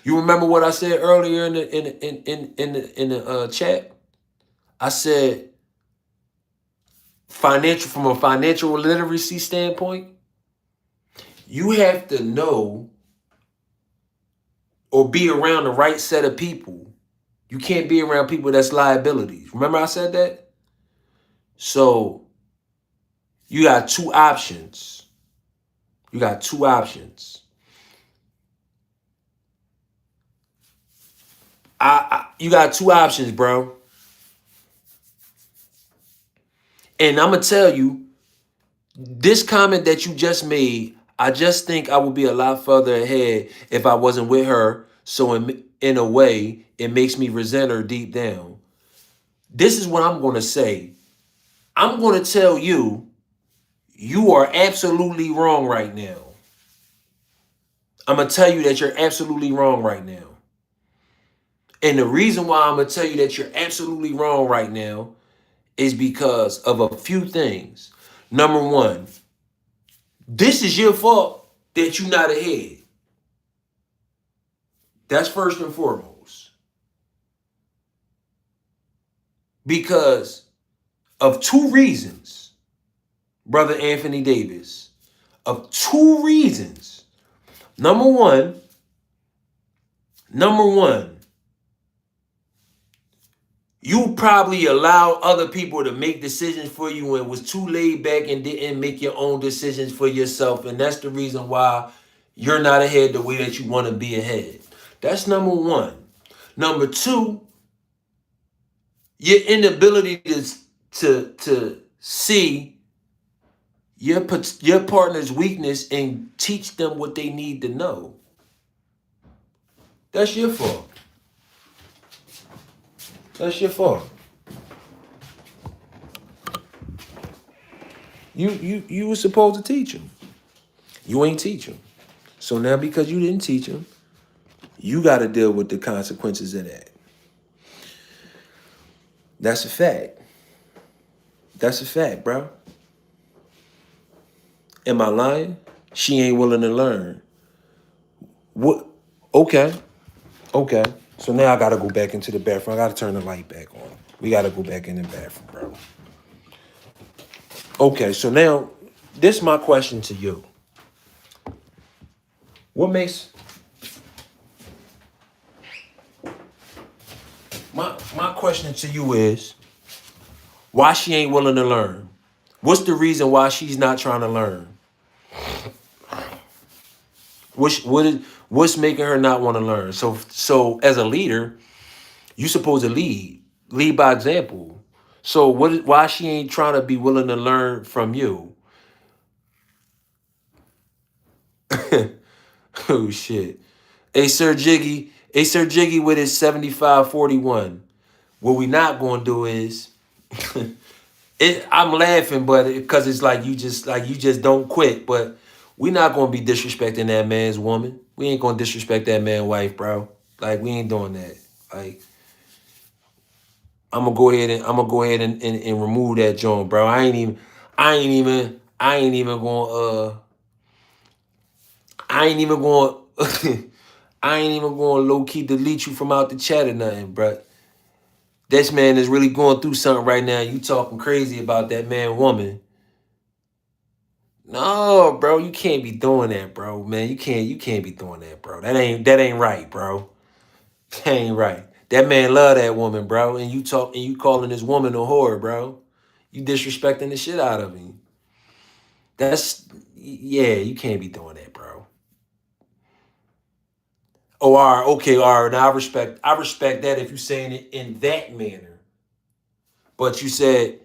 You remember what I said earlier in the chat? I said from a financial literacy standpoint, you have to know or be around the right set of people. You can't be around people that's liabilities. Remember I said that? So you got two options. You got two options. You got two options, bro. And I'm going to tell you, this comment that you just made, I just think I would be a lot further ahead if I wasn't with her. So in a way, it makes me resent her deep down. This is what I'm going to say. I'm going to tell you, you are absolutely wrong right now. I'm going to tell you that you're absolutely wrong right now. And the reason why I'm going to tell you that you're absolutely wrong right now is because of a few things. Number one, this is your fault that you're not ahead. That's first and foremost. Because of two reasons, Brother Anthony Davis. Of two reasons. Number one, you probably allow other people to make decisions for you and was too laid back and didn't make your own decisions for yourself. And that's the reason why you're not ahead the way that you want to be ahead. That's number one. Number two, your inability to see your partner's weakness and teach them what they need to know. That's your fault. That's your fault. You were supposed to teach them. You ain't teach them. So now because you didn't teach them, you got to deal with the consequences of that. That's a fact. That's a fact, bro. Am I lying? She ain't willing to learn. What? Okay. Okay. So now I got to go back into the bathroom. I got to turn the light back on. We got to go back in the bathroom, bro. Okay. So now, this is my question to you. What makes... My question to you is, why she ain't willing to learn? What's the reason why she's not trying to learn? What's making her not want to learn? So as a leader, you supposed to lead by example. So why she ain't trying to be willing to learn from you? Oh shit. Hey Sir Jiggy with his 7541. What we not gonna do is I'm laughing, but because it's like you just don't quit. But we not gonna be disrespecting that man's woman. We ain't gonna disrespect that man's wife, bro. Like we ain't doing that. Like I'm gonna go ahead and remove that joint, bro. I ain't even gonna I ain't even gonna I ain't even gonna low key delete you from out the chat or nothing, bro. This man is really going through something right now. You talking crazy about that man woman. No, bro, you can't be doing that, bro. Man, you can't be doing that, bro. That ain't right, bro. That ain't right. That man love that woman, bro. And you calling this woman a whore, bro. You disrespecting the shit out of him. You can't be doing that, bro. Oh, all right, okay, all right. Now I respect that if you're saying it in that manner. But you said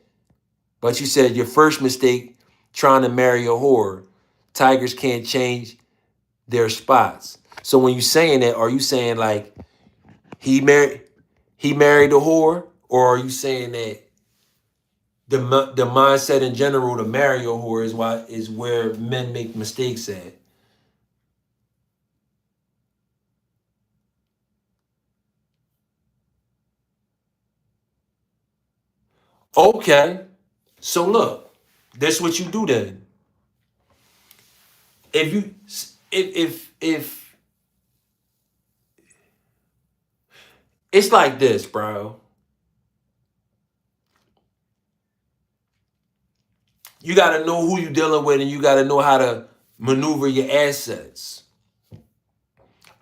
your first mistake trying to marry a whore. Tigers can't change their spots. So when you saying that, are you saying like he married a whore, or are you saying that the mindset in general to marry a whore is where men make mistakes at? Okay, so look, that's what you do then. If it's like this, bro. You got to know who you're dealing with, and you got to know how to maneuver your assets.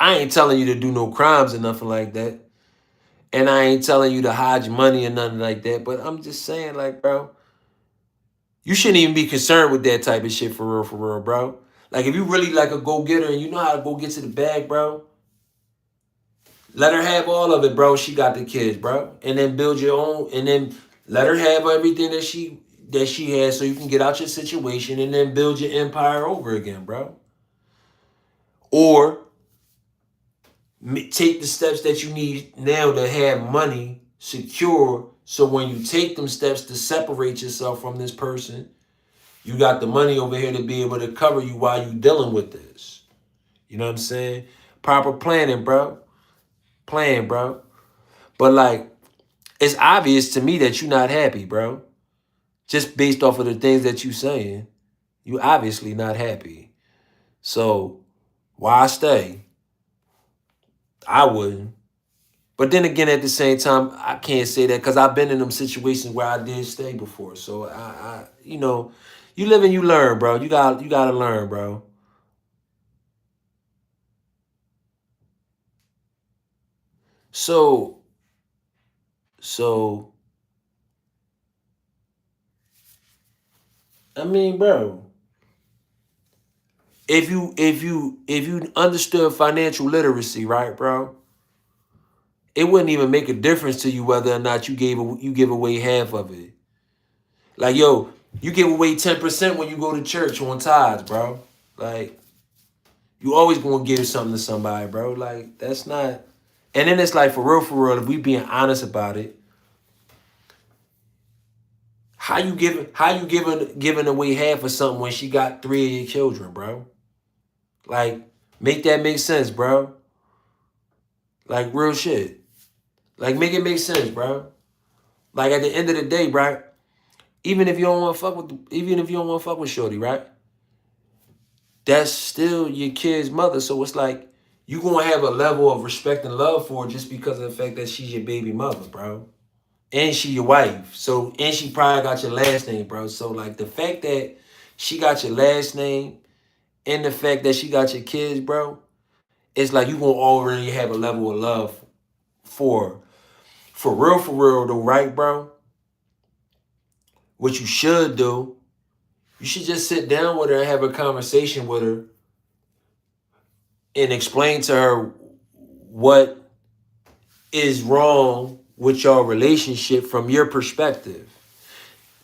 I ain't telling you to do no crimes or nothing like that. And I ain't telling you to hide your money or nothing like that. But I'm just saying, like, bro, you shouldn't even be concerned with that type of shit for real, bro. Like, if you really like a go-getter and you know how to go get to the bag, bro, let her have all of it, bro. She got the kids, bro. And then build your own, and then let her have everything that she has so you can get out your situation and then build your empire over again, bro. Or Take the steps that you need now to have money secure. So when you take them steps to separate yourself from this person, you got the money over here to be able to cover you while you dealing with this. You know what I'm saying? Proper planning, bro. Plan, bro. But like, it's obvious to me that you're not happy, bro. Just based off of the things that you saying, you obviously not happy. So why stay? I wouldn't. But then again, at the same time, I can't say that because I've been in them situations where I did stay before. So you know, you live and you learn, bro. You gotta learn, bro. So so I mean, bro, if you understood financial literacy, right, bro, it wouldn't even make a difference to you whether or not you give away half of it. Like, yo, you give away 10% when you go to church on tithes, bro. Like, you always gonna give something to somebody, bro. Like, that's not. And then it's like, for real, if we being honest about it, how you giving away half of something when she got 3 of your children, bro? Like, make that make sense, bro. Like, real shit. Like, make it make sense, bro. Like, at the end of the day, bro, even if you don't want to fuck with Shorty, right? That's still your kid's mother. So it's like you gonna have a level of respect and love for her just because of the fact that she's your baby mother, bro. And she your wife. So and she probably got your last name, bro. So like the fact that she got your last name and the fact that she got your kids, bro, it's like you gonna already have a level of love for her. For real though, right, bro? What you should do, you should just sit down with her and have a conversation with her and explain to her what is wrong with your relationship from your perspective.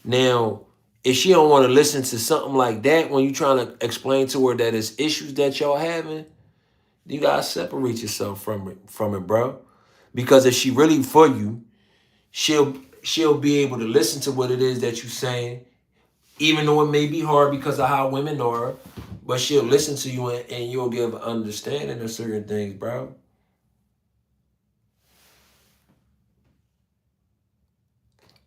Now, if she don't want to listen to something like that when you trying to explain to her that it's issues that y'all having, you gotta separate yourself from it, bro. Because if she really for you, she'll be able to listen to what it is that you're saying, even though it may be hard because of how women are, but she'll listen to you and you'll give understanding of certain things, bro.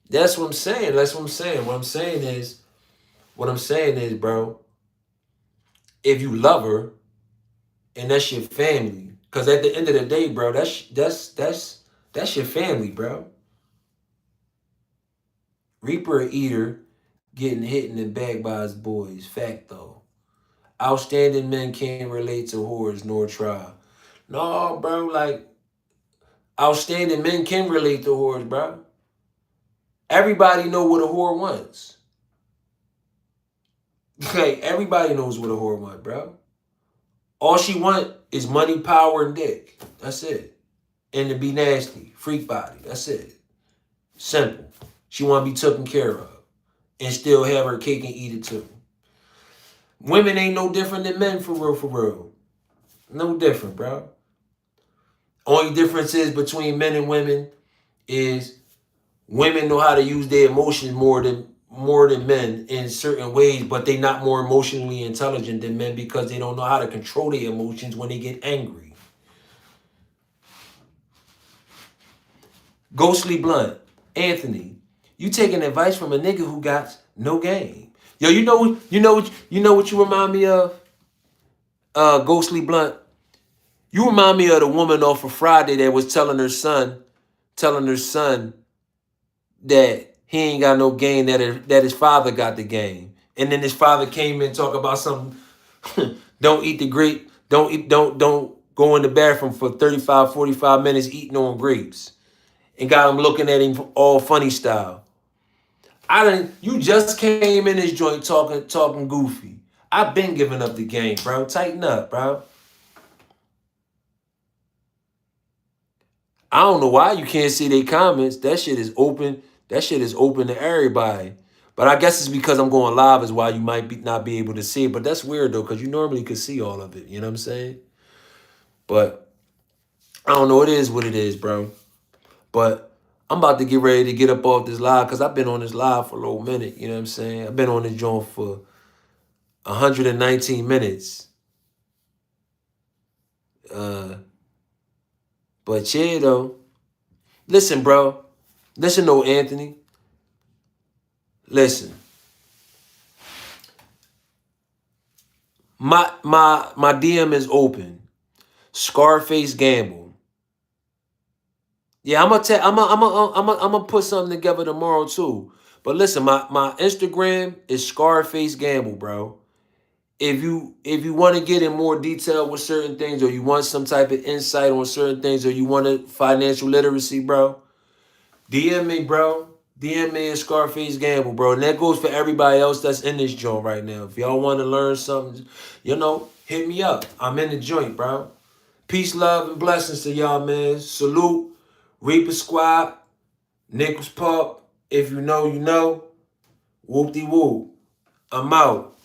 That's what I'm saying. That's what I'm saying. What I'm saying is, bro, if you love her and that's your family, because at the end of the day, bro, that's your family, bro. Reaper or eater getting hit in the back by his boys. Fact though. Outstanding men can't relate to whores nor try. No, bro, like outstanding men can relate to whores, bro. Everybody know what a whore wants. Like everybody knows what a whore wants, bro. All she want is money, power, and dick. That's it. And to be nasty, freak body. That's it. Simple. She want to be taken care of and still have her cake and eat it too. Women ain't no different than men for real, for real. No different, bro. Only difference is between men and women is women know how to use their emotions more than men in certain ways, but they not more emotionally intelligent than men because they don't know how to control their emotions when they get angry. Ghostly Blunt, Anthony, you taking advice from a nigga who got no game. Yo, you know what you remind me of? Ghostly Blunt. You remind me of the woman off of Friday that was telling her son that he ain't got no game, that his father got the game. And then his father came in and talk about something. Don't eat the grape. Don't go in the bathroom for 35, 45 minutes eating on grapes. And got him looking at him all funny style. You just came in this joint talking goofy. I've been giving up the game, bro. Tighten up, bro. I don't know why you can't see their comments. That shit is open. That shit is open to everybody. But I guess it's because I'm going live is why you might not be able to see it. But that's weird though, because you normally could see all of it. You know what I'm saying? But I don't know. It is what it is, bro. But I'm about to get ready to get up off this live because I've been on this live for a little minute. You know what I'm saying? I've been on this joint for 119 minutes. But yeah, though. Listen, bro. Listen, though, Anthony. Listen. My DM is open. Scarface Gamble. Yeah, I'm gonna put something together tomorrow too. But listen, my Instagram is Scarface Gamble, bro. If you want to get in more detail with certain things, or you want some type of insight on certain things, or you want financial literacy, bro, DM me, bro. DM me at Scarface Gamble, bro. And that goes for everybody else that's in this joint right now. If y'all want to learn something, hit me up. I'm in the joint, bro. Peace, love, and blessings to y'all, man. Salute, Reaper Squad, Nichols Pup. If you know, you know. Whoop-de-whoop. I'm out.